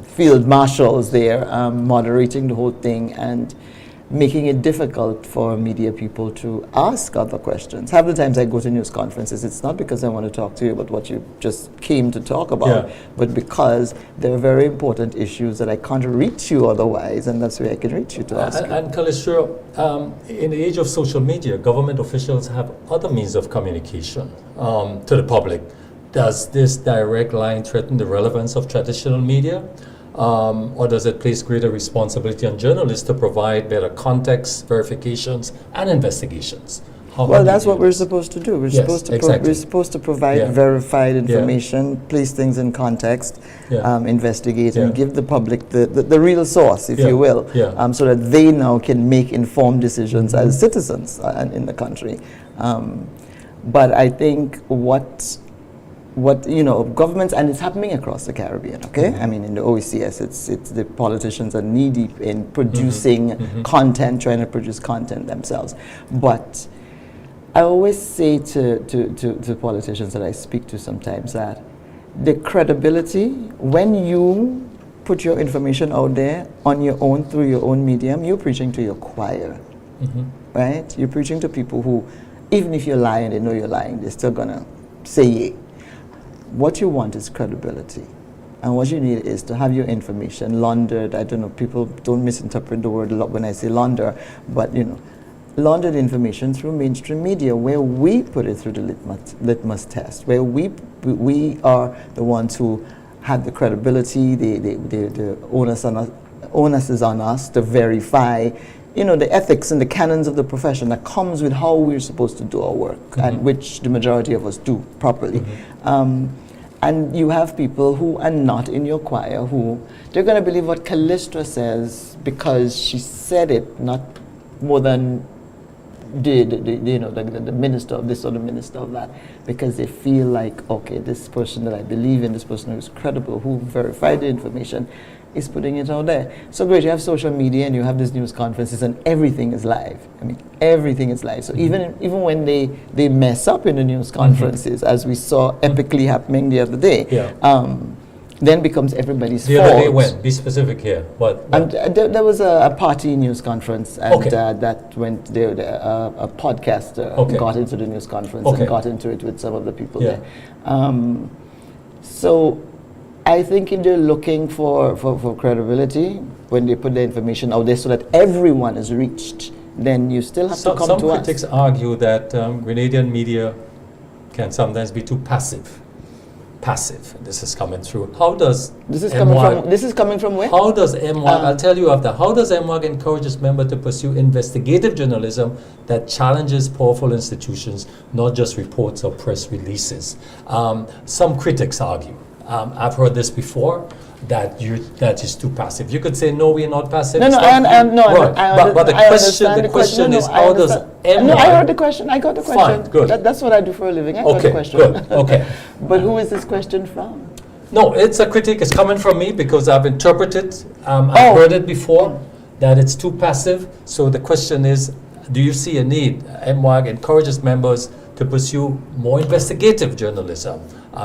[SPEAKER 6] field marshals there moderating the whole thing and making it difficult for media people to ask other questions. Half the times I go to news conferences, it's not because I want to talk to you about what you just came to talk about, but because there are very important issues that I can't reach you otherwise, and that's where I can reach you to ask you.
[SPEAKER 1] And Callistra, in the age of social media, government officials have other means of communication to the public. Does this direct line threaten the relevance of traditional media? Or does it place greater responsibility on journalists to provide better context, verifications, and investigations?
[SPEAKER 6] Well, that's what we're supposed to do. We're
[SPEAKER 1] Exactly.
[SPEAKER 6] we're supposed to provide verified information, place things in context, investigate, and give the public the real source, if you will, so that they now can make informed decisions as citizens in the country. But I think what governments, and it's happening across the Caribbean, okay? I mean, in the OECS, it's the politicians are knee-deep in producing content, trying to produce content themselves. But I always say to politicians that I speak to sometimes that the credibility, when you put your information out there on your own, through your own medium, you're preaching to your choir, right? You're preaching to people who, even if you're lying, they know you're lying, they're still gonna say yay. What you want is credibility. And what you need is to have your information laundered. I don't know, people don't misinterpret the word a lot when I say launder, but laundered information through mainstream media, where we put it through the litmus test, where we are the ones who have the credibility, the onus is on us to verify the ethics and the canons of the profession that comes with how we're supposed to do our work, and which the majority of us do properly. And you have people who are not in your choir, who they're going to believe what Callistra says because she said it, not more than the minister of this or the minister of that, because they feel like, okay, this person that I believe in, this person who's credible, who verified the information, is putting it out there. So great, you have social media and you have these news conferences and everything is live. I mean, everything is live. So even when they mess up in the news conferences, as we saw epically happening the other day, then becomes everybody's
[SPEAKER 1] The
[SPEAKER 6] fault.
[SPEAKER 1] other day when? Be specific here. What?
[SPEAKER 6] And there was a party news conference, and
[SPEAKER 1] Okay.
[SPEAKER 6] that went there. A podcaster
[SPEAKER 1] Okay.
[SPEAKER 6] got into the news conference
[SPEAKER 1] Okay.
[SPEAKER 6] and got into it with some of the people
[SPEAKER 1] Yeah.
[SPEAKER 6] there. So I think if they're looking for credibility, when they put the information out there so that everyone is reached, then you still have to come
[SPEAKER 1] Some
[SPEAKER 6] to us.
[SPEAKER 1] critics argue that Grenadian media can sometimes be too passive. This is coming through. How does
[SPEAKER 6] This is coming from where?
[SPEAKER 1] How does MWAG, I'll tell you after, how does MWAG encourage its member to pursue investigative journalism that challenges powerful institutions, not just reports or press releases? Some critics argue, I've heard this before, that is too passive. You could say, no, we're not passive.
[SPEAKER 6] No,
[SPEAKER 1] But the question is, how does MWAG...
[SPEAKER 6] No, I heard the question. I got the question.
[SPEAKER 1] Fine, good.
[SPEAKER 6] That's what I do for a living. I got the question.
[SPEAKER 1] Good, okay.
[SPEAKER 6] But who is this question from?
[SPEAKER 1] No, it's a critique. It's coming from me because I've interpreted, I've heard it before, that it's too passive. So the question is, do you see a need? MWAG encourages members to pursue more investigative journalism,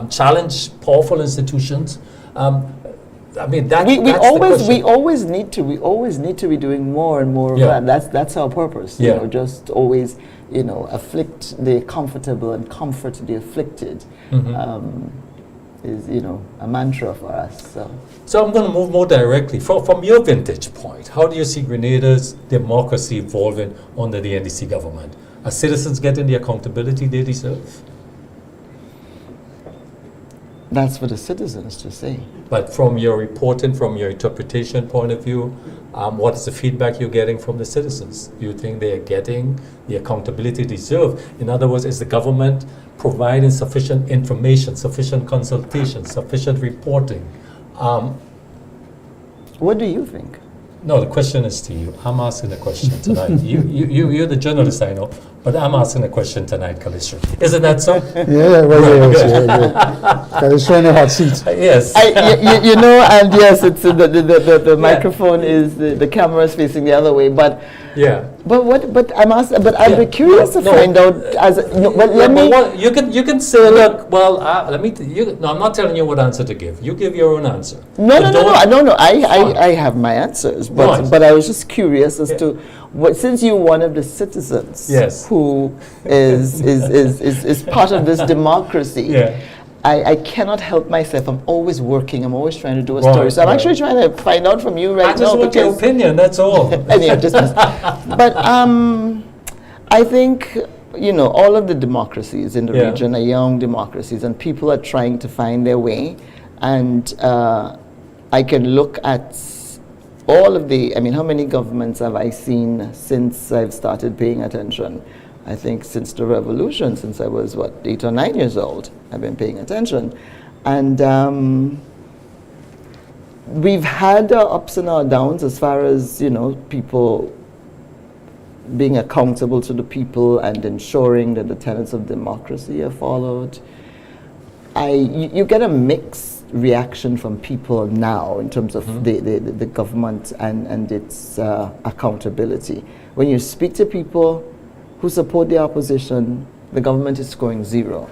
[SPEAKER 1] challenge powerful institutions. I mean, that's
[SPEAKER 6] we
[SPEAKER 1] the
[SPEAKER 6] always need to be doing more and more of
[SPEAKER 1] Yeah.
[SPEAKER 6] that. That's our purpose. You
[SPEAKER 1] Yeah.
[SPEAKER 6] know, just always, afflict the comfortable and comfort the afflicted. Is a mantra for us.
[SPEAKER 1] So I'm going to move more directly. From your vantage point, how do you see Grenada's democracy evolving under the NDC government? Are citizens getting the accountability they deserve?
[SPEAKER 6] That's for the citizens to say.
[SPEAKER 1] But from your reporting, from your interpretation point of view, what is the feedback you're getting from the citizens? Do you think they are getting the accountability they deserve? In other words, is the government providing sufficient information, sufficient consultation, sufficient reporting?
[SPEAKER 6] What do you think?
[SPEAKER 1] No, the question is to you. I'm asking the question tonight. You're the journalist, I know, but I'm asking the question tonight, Callistra. Isn't that so?
[SPEAKER 2] Callistra in the hot seat.
[SPEAKER 1] Yes.
[SPEAKER 6] And yes, it's the microphone is the camera is facing the other way, but
[SPEAKER 1] yeah.
[SPEAKER 6] But I'd be curious to find out
[SPEAKER 1] you can say, look, well, I'm not telling you what answer to give. You give your own answer.
[SPEAKER 6] No. I have my answers, but I was just curious as to what, since you're one of the citizens who is part of this democracy.
[SPEAKER 1] Yeah.
[SPEAKER 6] I cannot help myself. I'm always working. I'm always trying to do a story. So I'm actually trying to find out from you right now.
[SPEAKER 1] I just want your opinion, that's all.
[SPEAKER 6] But I think, all of the democracies in the region are young democracies, and people are trying to find their way. And I can look at all of how many governments have I seen since I've started paying attention? I think since the revolution, since I was, 8 or 9 years old, I've been paying attention. And we've had our ups and our downs as far as, people being accountable to the people and ensuring that the tenets of democracy are followed. You get a mixed reaction from people now in terms of the government and its accountability. When you speak to people who support the opposition, the government is scoring 0.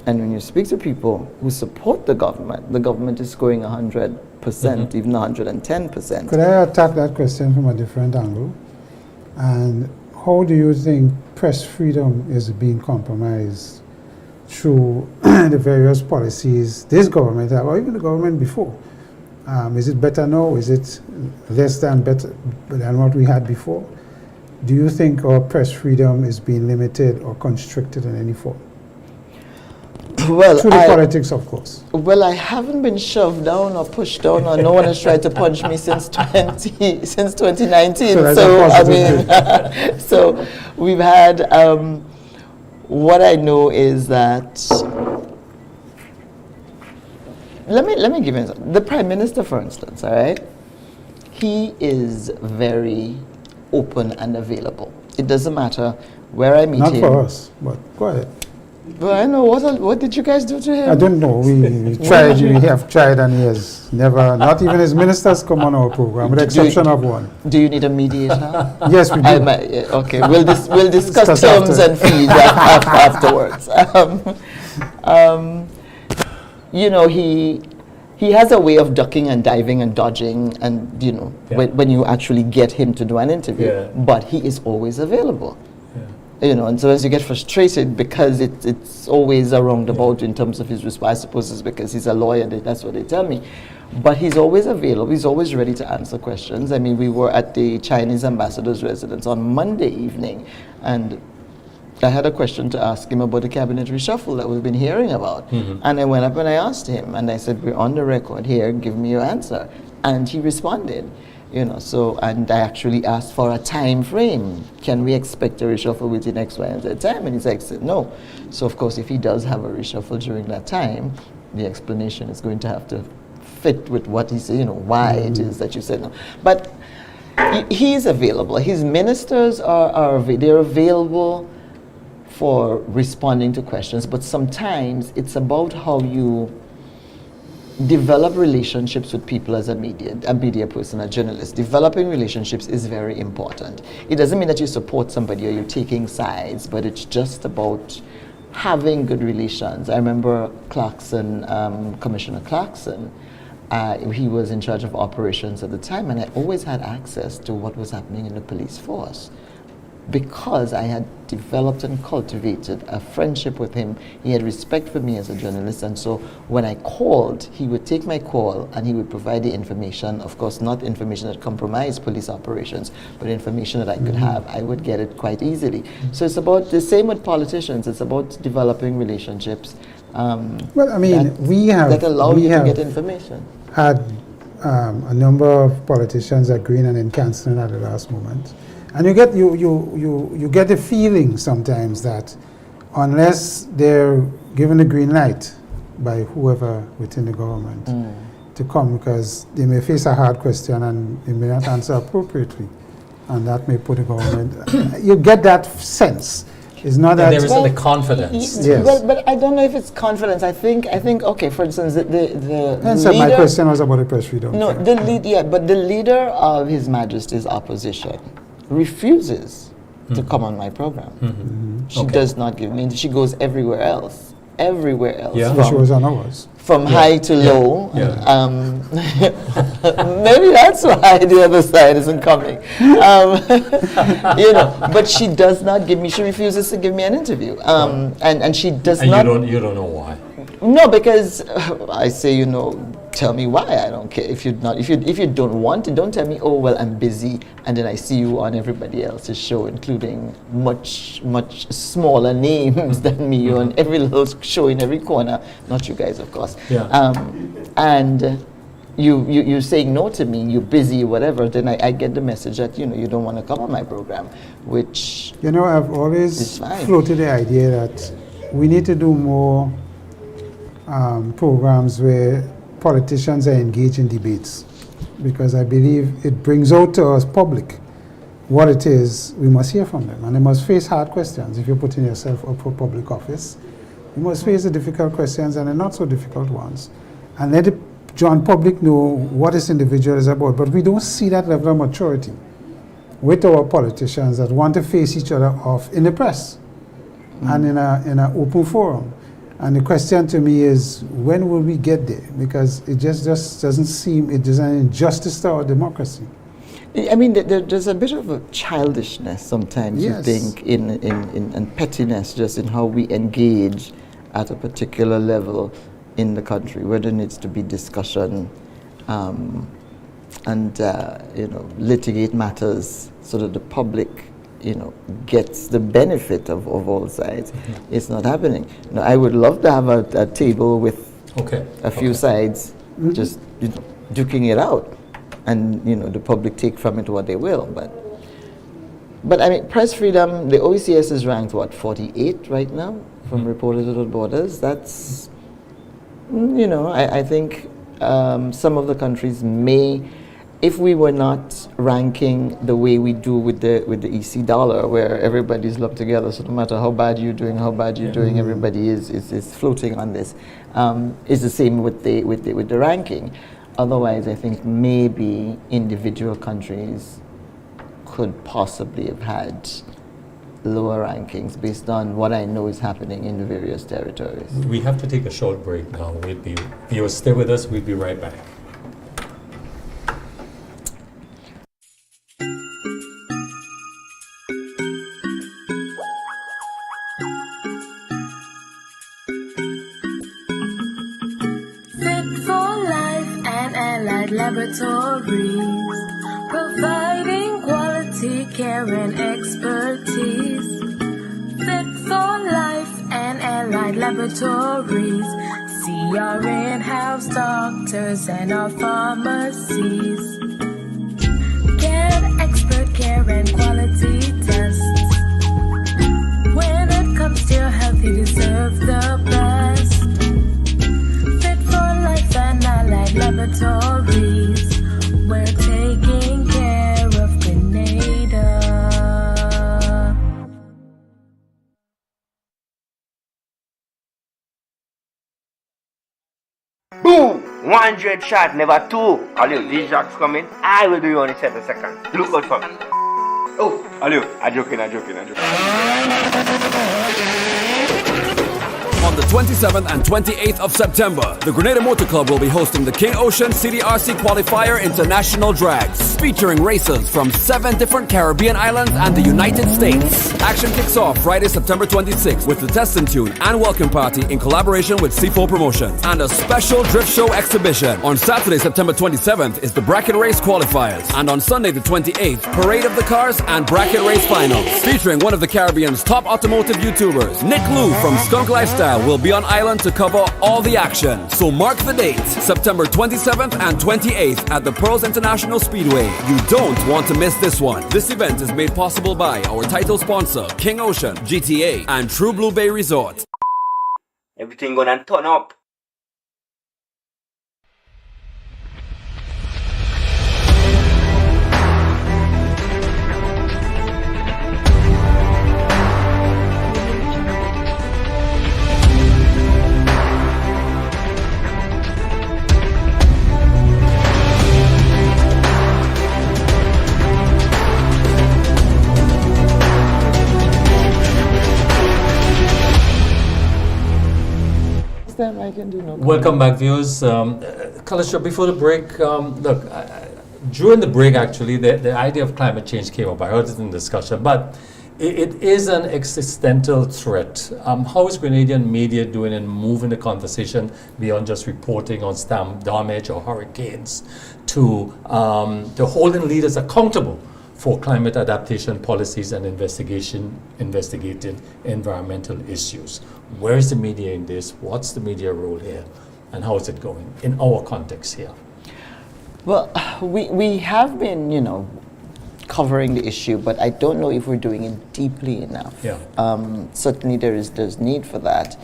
[SPEAKER 6] And when you speak to people who support the government is scoring 100%, even 110%.
[SPEAKER 2] Could I attack that question from a different angle? And how do you think press freedom is being compromised through the various policies this government have, or even the government before? Is it better now? Is it less than better than what we had before? Do you think our press freedom is being limited or constricted in any form?
[SPEAKER 6] Well,
[SPEAKER 2] through the politics, of course.
[SPEAKER 6] Well, I haven't been shoved down or pushed down, or no one has tried to punch me since 2019. So we've had. What I know is that. Let me give you the Prime Minister, for instance. All right, he is very open and available. It doesn't matter where I meet him.
[SPEAKER 2] Not for us, but go ahead.
[SPEAKER 6] Well, I know. What did you guys do to him?
[SPEAKER 2] I don't know. We tried. We have tried, and he has never. Not even his ministers come on our program, with the exception of one.
[SPEAKER 6] Do you need a mediator?
[SPEAKER 2] Yes, we do.
[SPEAKER 6] Okay, we'll discuss terms and fees afterwards. he has a way of ducking and diving and dodging, and you know, when you actually get him to do an interview.
[SPEAKER 1] Yeah.
[SPEAKER 6] But he is always available.
[SPEAKER 1] Yeah.
[SPEAKER 6] You know, and so as you get frustrated because it's always a roundabout in terms of his response, I suppose it's because he's a lawyer, that's what they tell me. But he's always available, he's always ready to answer questions. I mean, we were at the Chinese ambassador's residence on Monday evening, and I had a question to ask him about the cabinet reshuffle that we've been hearing about. And I went up and I asked him, and I said, we're on the record here, give me your answer. And he responded, you know, so, and I actually asked for a time frame. Can we expect a reshuffle within X, Y, and Z time? And he's like, said no. So of course, if he does have a reshuffle during that time, the explanation is going to have to fit with what he said, you know, why it is that you said no. But he is available. His ministers they're available for responding to questions, but sometimes it's about how you develop relationships with people as a media person, a journalist. Developing relationships is very important. It doesn't mean that you support somebody or you're taking sides, but it's just about having good relations. I remember Clarkson, Commissioner Clarkson, he was in charge of operations at the time, and I always had access to what was happening in the police force, because I had developed and cultivated a friendship with him. He had respect for me as a journalist, and so when I called, he would take my call and he would provide the information, of course not information that compromised police operations, but information that I could have. I would get it quite easily. So it's about the same with politicians, it's about developing relationships
[SPEAKER 2] Well, I mean,
[SPEAKER 6] that allow you to get information.
[SPEAKER 2] Had a number of politicians agreeing and then cancelling at the last moment. And you get the feeling sometimes that unless they're given a green light by whoever within the government to come, because they may face a hard question and they may not answer appropriately, and that may put the government. You get that sense. It's not that
[SPEAKER 1] there isn't the confidence.
[SPEAKER 2] Yes.
[SPEAKER 6] Well, but I don't know if it's confidence. I think. Okay. For instance, the
[SPEAKER 2] answer.
[SPEAKER 6] leader,
[SPEAKER 2] My question was about the press freedom.
[SPEAKER 6] No, but the leader of His Majesty's opposition refuses to come on my program. She does not give me. She goes everywhere else.
[SPEAKER 1] Yeah.
[SPEAKER 2] The shows on ours.
[SPEAKER 6] From high to low.
[SPEAKER 1] Yeah.
[SPEAKER 6] Maybe that's why the other side isn't coming. You know, but she does not give me. She refuses to give me an interview. And she does
[SPEAKER 1] And
[SPEAKER 6] not.
[SPEAKER 1] you don't know why.
[SPEAKER 6] No, because I say, you know, tell me why. I don't care if you don't want it. Don't tell me, oh well, I'm busy, and then I see you on everybody else's show, including much smaller names than me on every little show in every corner. Not you guys, of course.
[SPEAKER 1] Yeah.
[SPEAKER 6] And you saying no to me, you're busy, whatever. Then I get the message that you don't want to come on my program, which
[SPEAKER 2] I've always floated the idea that we need to do more programs where politicians are engaged in debates, because I believe it brings out to us public what it is we must hear from them, and they must face hard questions. If you're putting yourself up for public office, you must face the difficult questions and the not so difficult ones, and let the John public know what this individual is about. But we don't see that level of maturity with our politicians that want to face each other off in the press and in an open forum. And the question to me is, when will we get there? Because it just doesn't seem, it is an injustice to our democracy.
[SPEAKER 6] I mean, there's a bit of a childishness sometimes,
[SPEAKER 2] Yes.
[SPEAKER 6] you think, in pettiness, just in how we engage at a particular level in the country, where there needs to be discussion and litigate matters so that the public gets the benefit of all sides. It's not happening. I would love to have a table with a few sides just duking it out, and the public take from it what they will. But I mean, press freedom, the OECS is ranked 48 right now from Reporters Without Borders. That's I think some of the countries may, if we were not ranking the way we do with the EC dollar, where everybody's lumped together, so no matter how bad you're doing, everybody is floating on this. It's the same with the ranking. Otherwise, I think maybe individual countries could possibly have had lower rankings based on what I know is happening in the various territories.
[SPEAKER 1] We have to take a short break now. You'll stay with us. We'll be right back.
[SPEAKER 3] Fit for life and allied laboratories, providing quality care and expertise. Fit for life and allied laboratories. See our in-house doctors and our pharmacies. Get expert care and quality tests. When it comes to your health, you deserve the best. Fit for life and allied laboratories. We're taking care of Grenada.
[SPEAKER 4] Boom! 100 shot, never two. Aliu, these shots coming. I will do you only 7 seconds. Look out for me. Oh, Aliu, I'm joking.
[SPEAKER 5] On the 27th and 28th of September, the Grenada Motor Club will be hosting the King Ocean CDRC Qualifier International Drags, featuring racers from 7 different Caribbean islands and the United States. Action kicks off Friday, September 26th with the Test and Tune and Welcome Party in collaboration with C4 Promotions and a special drift show exhibition. On Saturday, September 27th is the Bracket Race Qualifiers, and on Sunday the 28th, Parade of the Cars and Bracket Race Finals, featuring one of the Caribbean's top automotive YouTubers, Nick Lou from Skunk Lifestyle, will be on island to cover all the action. So mark the date, September 27th and 28th at the Pearls International Speedway. You don't want to miss this one. This event is made possible by our title sponsor, King Ocean, GTA, and True Blue Bay Resort.
[SPEAKER 4] Everything gonna turn up.
[SPEAKER 6] I can do no
[SPEAKER 1] Welcome back, viewers. Callistra, before the break, look, during the break, actually, the idea of climate change came up. I heard it in discussion, but it is an existential threat. How is Grenadian media doing in moving the conversation beyond just reporting on storm damage or hurricanes to holding leaders accountable for climate adaptation policies and investigating environmental issues? Where is the media in this? What's the media role here? And how is it going in our context here?
[SPEAKER 6] Well, we have been, covering the issue, but I don't know if we're doing it deeply enough.
[SPEAKER 1] Yeah.
[SPEAKER 6] Certainly there's need for that.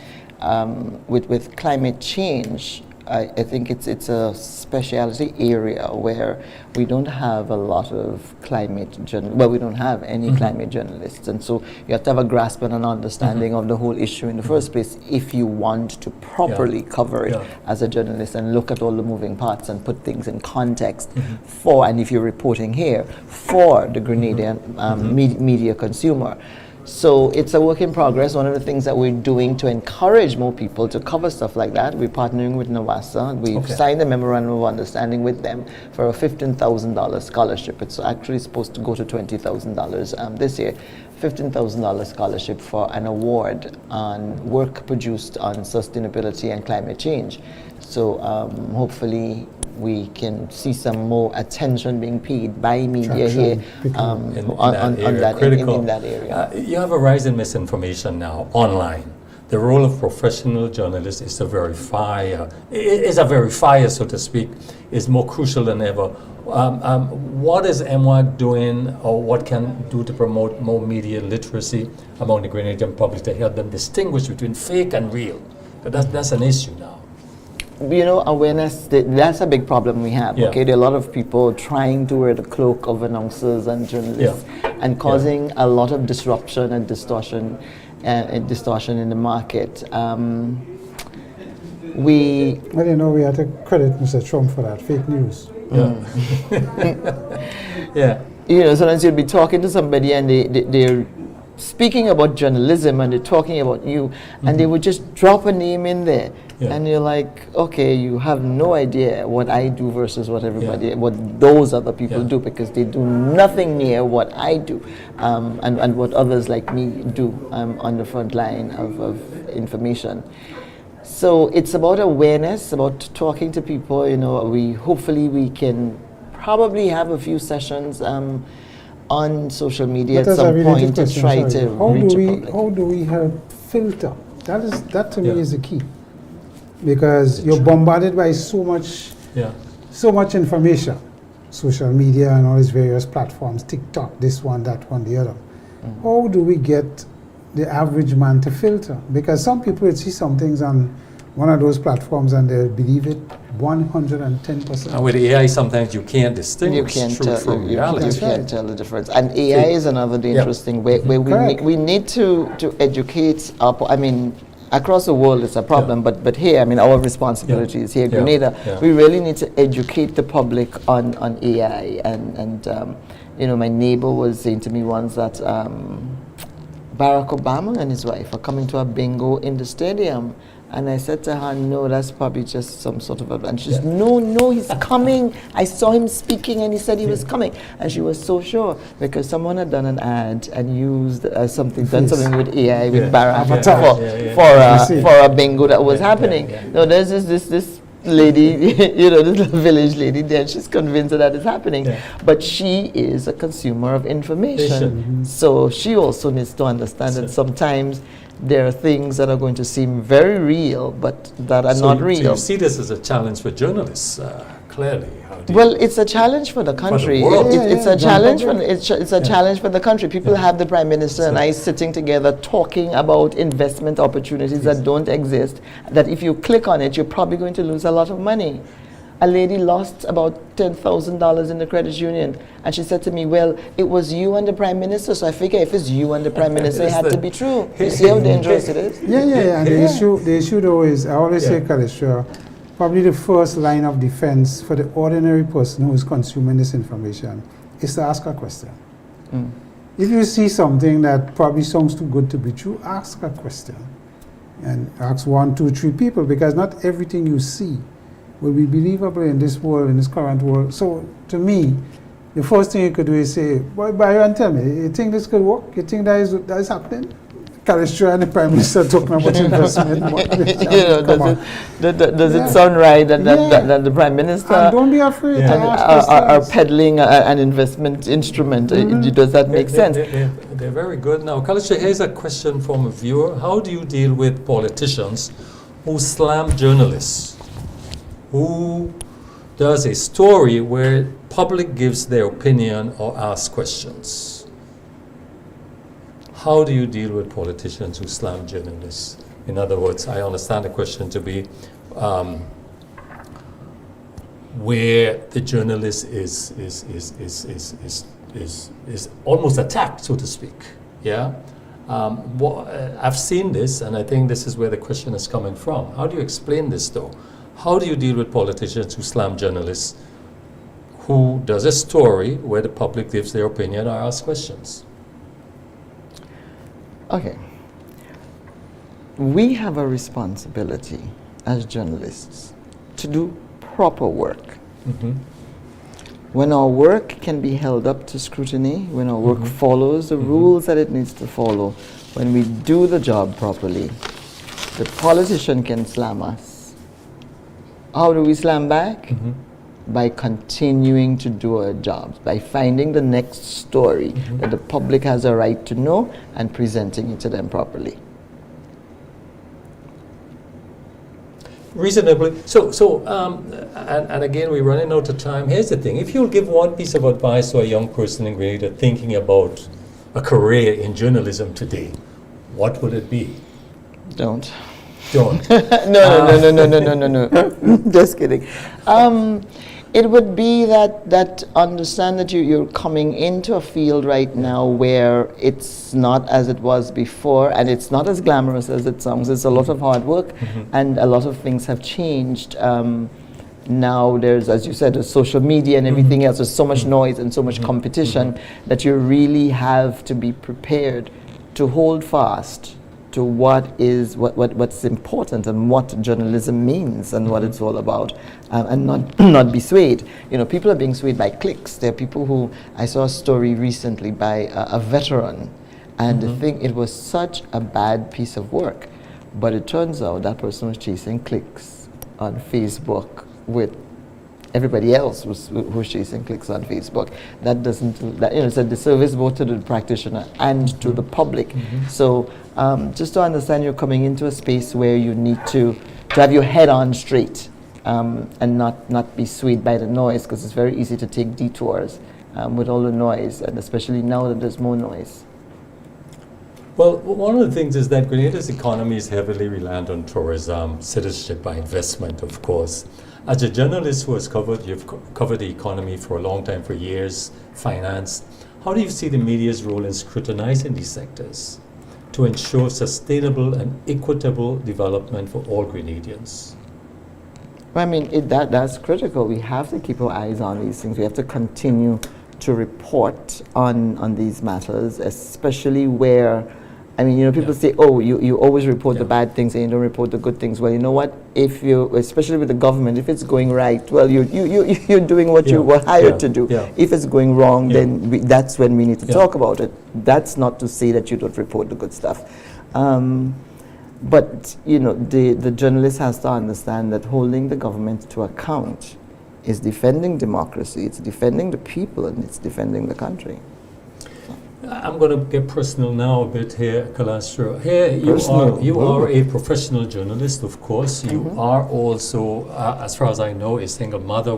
[SPEAKER 6] With climate change, I think it's a specialty area where we don't have a lot of we don't have any climate journalists, and so you have to have a grasp and an understanding of the whole issue in the first place if you want to properly cover it as a journalist and look at all the moving parts and put things in context and if you're reporting here, for the Grenadian media consumer. So it's a work in progress. One of the things that we're doing to encourage more people to cover stuff like that, we're partnering with NAWASA. We've signed a memorandum of understanding with them for a $15,000 scholarship. It's actually supposed to go to $20,000 this year. $15,000 scholarship for an award on work produced on sustainability and climate change. So hopefully we can see some more attention being paid by media here in that area.
[SPEAKER 1] You have a rise in misinformation now online. The role of professional journalists is to verify, is a verifier, so to speak, is more crucial than ever. What is MWAG doing, or what can do to promote more media literacy among the Grenadian public to help them distinguish between fake and real? That's an issue now.
[SPEAKER 6] Awareness, that's a big problem we have. Okay, there are a lot of people trying to wear the cloak of announcers and journalists and causing a lot of disruption and distortion in the market. We
[SPEAKER 2] had to credit Mr. Trump for that fake news.
[SPEAKER 6] Sometimes you'll be talking to somebody and speaking about journalism and they're talking about you, and they would just drop a name in there, and you're like, okay, you have no idea what I do versus what everybody, what those other people do, because they do nothing near what I do, and what others like me do on the front line of information. So it's about awareness, about talking to people. You know, hopefully we can probably have a few sessions on social media at some point to try to reach the public.
[SPEAKER 2] How do we help filter? That to me is the key, because you're bombarded by so much information, social media and all these various platforms, TikTok, this one, that one, the other. How do we get the average man to filter? Because some people will see some things on one of those platforms and they'll believe it 110%.
[SPEAKER 1] And with AI, sometimes you can't distinguish truth from reality.
[SPEAKER 6] You can't tell the difference. And AI is another dangerous thing where we need to educate across the world it's a problem, but here, our responsibility is here, Grenada. We really need to educate the public on AI. And my neighbor was saying to me once that Barack Obama and his wife are coming to a bingo in the stadium. And I said to her, no, that's probably just some sort of event. She said, no, he's coming. I saw him speaking and he said he was coming. And she was so sure because someone had done an ad and used done something with AI with Barack for a bingo that was happening. No, there's this lady, this village lady there, she's convinced that it's happening. But she is a consumer of information. So she also needs to understand that sometimes there are things that are going to seem very real, but that are not real.
[SPEAKER 1] So you see this as a challenge for journalists, clearly.
[SPEAKER 6] Well, it's a challenge for the country. It's a challenge. It's a challenge for the country. People have the Prime Minister and I sitting together talking about investment opportunities that don't exist, that if you click on it, you're probably going to lose a lot of money. A lady lost about $10,000 in the credit union, and she said to me, well, it was you and the Prime Minister, so I figure if it's you and the Prime Minister, it had to be true. You see how dangerous it is?
[SPEAKER 2] And the issue though is, I always say, Callistra, probably the first line of defense for the ordinary person who is consuming this information is to ask a question. If you see something that probably sounds too good to be true, ask a question. And ask 1, 2, 3 people, because not everything you see will be believable in this world, in this current world. So, to me, the first thing you could do is say, boy, Byron, tell me, you think this could work? You think that is happening? Callistra and the Prime Minister talking about investment.
[SPEAKER 6] Does it sound right that the Prime Minister
[SPEAKER 2] and don't be afraid to ask
[SPEAKER 6] are peddling an investment instrument? Does that make sense?
[SPEAKER 1] They're very good. Now, Callistra, here's a question from a viewer. How do you deal with politicians who slam journalists? Who does a story where public gives their opinion or asks questions? How do you deal with politicians who slam journalists? In other words, I understand the question to be where the journalist is almost attacked, so to speak. I've seen this, and I think this is where the question is coming from. How do you explain this, though? How do you deal with politicians who slam journalists who does a story where the public gives their opinion or asks questions?
[SPEAKER 6] Okay. We have a responsibility as journalists to do proper work. When our work can be held up to scrutiny, when our work follows the rules that it needs to follow, when we do the job properly, the politician can slam us. How do we slam back? By continuing to do our jobs, by finding the next story that the public has a right to know and presenting it to them properly.
[SPEAKER 1] Reasonably. And again, we're running out of time. Here's the thing. If you'll give one piece of advice to a young person in Grenada thinking about a career in journalism today, what would it be?
[SPEAKER 6] Don't.
[SPEAKER 1] No.
[SPEAKER 6] Just kidding. It would be that understand that you're coming into a field right now where it's not as it was before, and it's not as glamorous as it sounds. It's a lot of hard work, and a lot of things have changed. Now there's, as you said, there's social media and everything else. There's so much noise and so much competition that you really have to be prepared to hold fast to what's important and what journalism means and what it's all about, and not be swayed. You know, people are being swayed by clicks. There are people who, I saw a story recently by a veteran, and I think it was such a bad piece of work, but it turns out that person was chasing clicks on Facebook with everybody else who's chasing clicks on Facebook. That doesn't, it's a disservice both to the practitioner and to the public. So just to understand, you're coming into a space where you need to have your head on straight, and not be swayed by the noise, because it's very easy to take detours with all the noise, and especially now that there's more noise.
[SPEAKER 1] Well, one of the things is that Grenada's economy is heavily reliant on tourism, citizenship by investment, of course. As a journalist who has you've covered the economy for a long time, for years, finance, how do you see the media's role in scrutinizing these sectors to ensure sustainable and equitable development for all Grenadians?
[SPEAKER 6] I mean, that's critical. We have to keep our eyes on these things. We have to continue to report on these matters, especially where, I mean, you know, people say, oh, you always report the bad things and you don't report the good things. Well, you know what? If you, especially with the government, if it's going right, well, you're doing what you were hired to do. If it's going wrong, then that's when we need to talk about it. That's not to say that you don't report the good stuff. But, you know, the journalist has to understand that holding the government to account is defending democracy, it's defending the people, and it's defending the country.
[SPEAKER 1] I'm going to get personal now a bit here, Callistra. Here, you are a professional journalist, of course. You are also, as far as I know, a single mother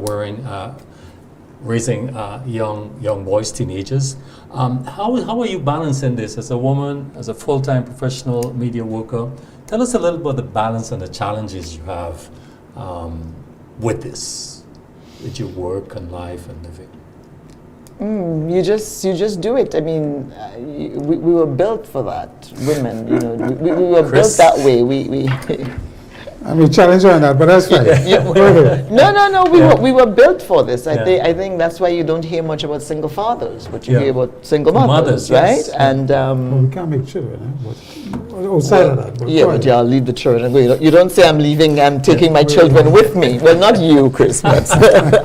[SPEAKER 1] raising young boys, teenagers. How are you balancing this as a woman, as a full-time professional media worker? Tell us a little about the balance and the challenges you have with this, with your work and life and living.
[SPEAKER 6] You just do it. I mean, we were built for that. Women, you know, we were built that way. We
[SPEAKER 2] I mean, challenge you on that, but that's fine.
[SPEAKER 6] No. We were built for this. I think that's why you don't hear much about single fathers, but you hear about single mothers, right?
[SPEAKER 1] Yes.
[SPEAKER 6] And
[SPEAKER 2] well, we can't make children, but outside of that.
[SPEAKER 6] But I'll leave the children. You don't say I'm leaving. I'm taking my children with me. Well, not you, Chris, but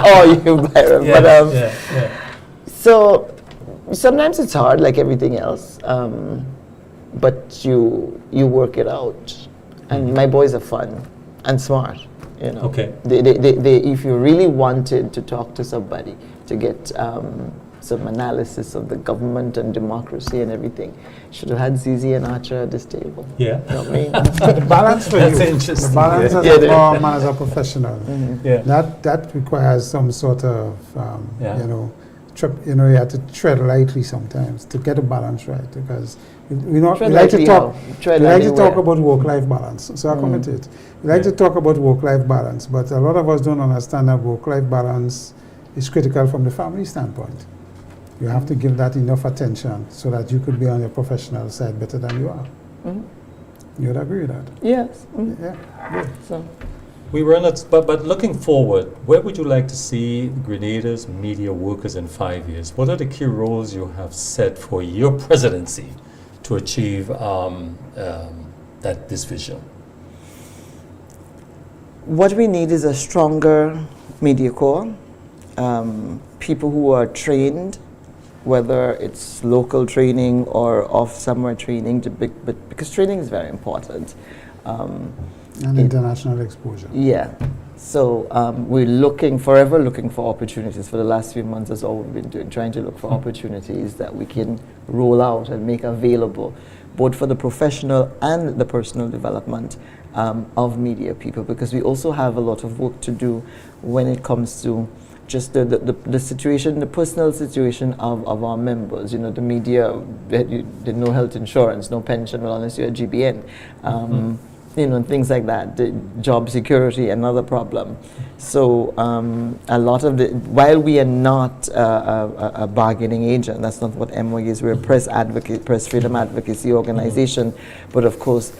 [SPEAKER 6] or you, Byron. So sometimes it's hard, like everything else, but you work it out. And my boys are fun and smart, you know.
[SPEAKER 1] Okay.
[SPEAKER 6] They if you really wanted to talk to somebody to get some analysis of the government and democracy and everything, should have had Zizi and Archer at this table.
[SPEAKER 1] Yeah.
[SPEAKER 6] You know what I mean?
[SPEAKER 2] Balance for
[SPEAKER 1] That's
[SPEAKER 2] you.
[SPEAKER 1] interesting.
[SPEAKER 2] The balance as a mom and as a professional. That requires some sort of, you know, you have to tread lightly sometimes to get a balance right, because we like to talk about work-life balance. So I comment it. We like to talk about work-life balance, but a lot of us don't understand that work-life balance is critical from the family standpoint. You have to give that enough attention so that you could be on your professional side better than you are. You would agree with that?
[SPEAKER 6] Yes.
[SPEAKER 2] Yeah. Good.
[SPEAKER 6] So.
[SPEAKER 1] We were not, but looking forward, where would you like to see Grenada's media workers in 5 years? What are the key roles you have set for your presidency to achieve this vision?
[SPEAKER 6] What we need is a stronger media corps, people who are trained, whether it's local training or off-summer training, but because training is very important.
[SPEAKER 2] And international exposure.
[SPEAKER 6] Yeah. So we're forever looking for opportunities. For the last few months, that's all we've been doing, trying to look for opportunities that we can roll out and make available, both for the professional and the personal development of media people, because we also have a lot of work to do when it comes to just the situation, the personal situation of our members. You know, the media, they no health insurance, no pension, well, unless you're a GBN. You know, things like that. The job security, another problem. So a lot of while we are not a bargaining agent, that's not what MWAG is. We're a press freedom advocacy organization. But of course,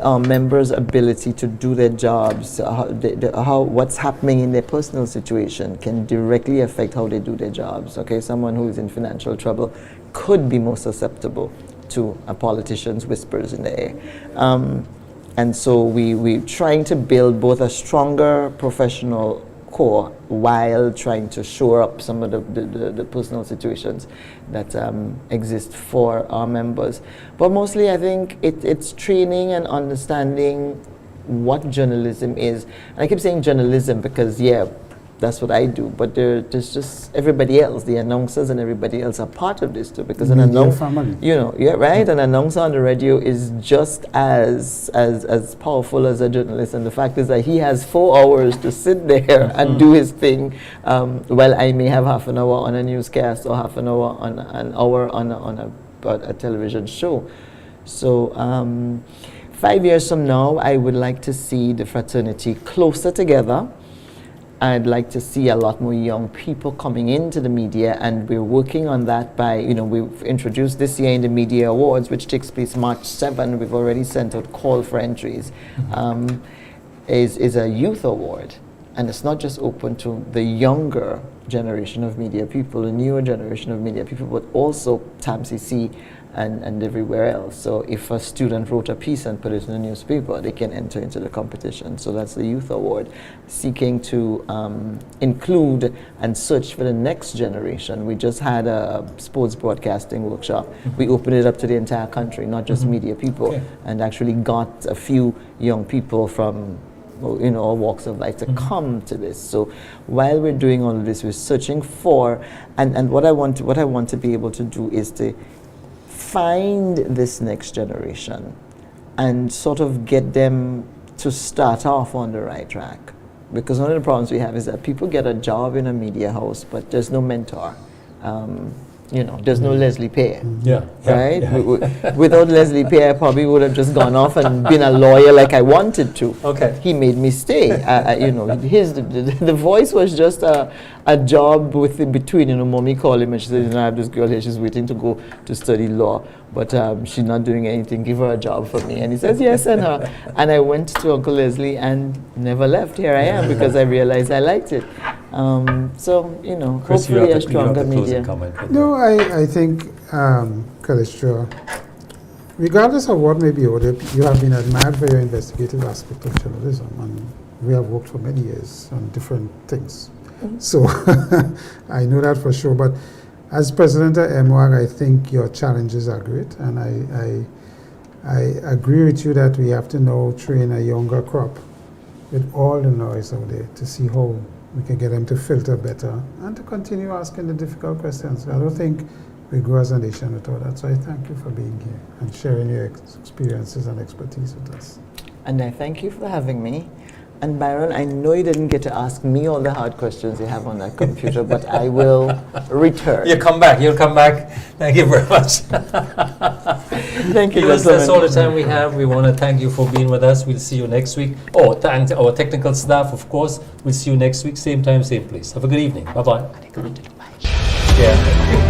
[SPEAKER 6] our members' ability to do their jobs, what's happening in their personal situation can directly affect how they do their jobs. Okay, someone who is in financial trouble could be more susceptible to a politician's whispers in the air. And so we're trying to build both a stronger professional core while trying to shore up some of the personal situations that exist for our members. But mostly I think it's training and understanding what journalism is. And I keep saying journalism because, yeah, that's what I do, but there's just everybody else, the announcers and everybody else are part of this too, because an announcer, an announcer on the radio is just as powerful as a journalist, and the fact is that he has 4 hours to sit there and do his thing, while I may have half an hour on a newscast or half an hour on a television show. So 5 years from now, I would like to see the fraternity closer together. I'd like to see a lot more young people coming into the media, and we're working on that by, we've introduced this year in the Media Awards, which takes place March 7. We've already sent out call for entries. Is a youth award, and it's not just open to the younger generation of media people, the newer generation of media people, but also TAMCC and everywhere else. So if a student wrote a piece and put it in the newspaper, they can enter into the competition. So that's the Youth Award, seeking to include and search for the next generation. We just had a sports broadcasting workshop. We opened it up to the entire country, not just media people, and actually got a few young people from all walks of life to come to this. So while we're doing all of this, we're searching for, and what I want to be able to do is to find this next generation and sort of get them to start off on the right track. Because one of the problems we have is that people get a job in a media house, but there's no mentor. There's no Leslie Pear. Right? Without Leslie Pear, I probably would have just gone off and been a lawyer like I wanted to.
[SPEAKER 1] Okay.
[SPEAKER 6] He made me stay. The voice was just a job in between. Mommy called him and she said, I have this girl here, she's waiting to go to study law, but she's not doing anything, give her a job for me. And he says, yes, send her. And I went to Uncle Leslie and never left. Here I am because I realized I liked it.
[SPEAKER 1] Chris,
[SPEAKER 6] hopefully a stronger media.
[SPEAKER 2] No, I think, Callistra, regardless of what may be ordered, you have been admired for your investigative aspect of journalism, and we have worked for many years on different things. So I know that for sure. But as president of MWAG, I think your challenges are great, and I agree with you that we have to now train a younger crop with all the noise out there to see how we can get them to filter better and to continue asking the difficult questions. I don't think we grow as a nation without that. So I thank you for being here and sharing your experiences and expertise with us.
[SPEAKER 6] And I thank you for having me. And Byron, I know you didn't get to ask me all the hard questions you have on that computer, but I will return.
[SPEAKER 1] You'll come back. Thank you very much.
[SPEAKER 6] Thank you.
[SPEAKER 1] That's all the time we have. We want to thank you for being with us. We'll see you next week. Oh, thanks our technical staff, of course. We'll see you next week, same time, same place. Have a good evening. Bye-bye.
[SPEAKER 6] Bye.
[SPEAKER 1] Yeah.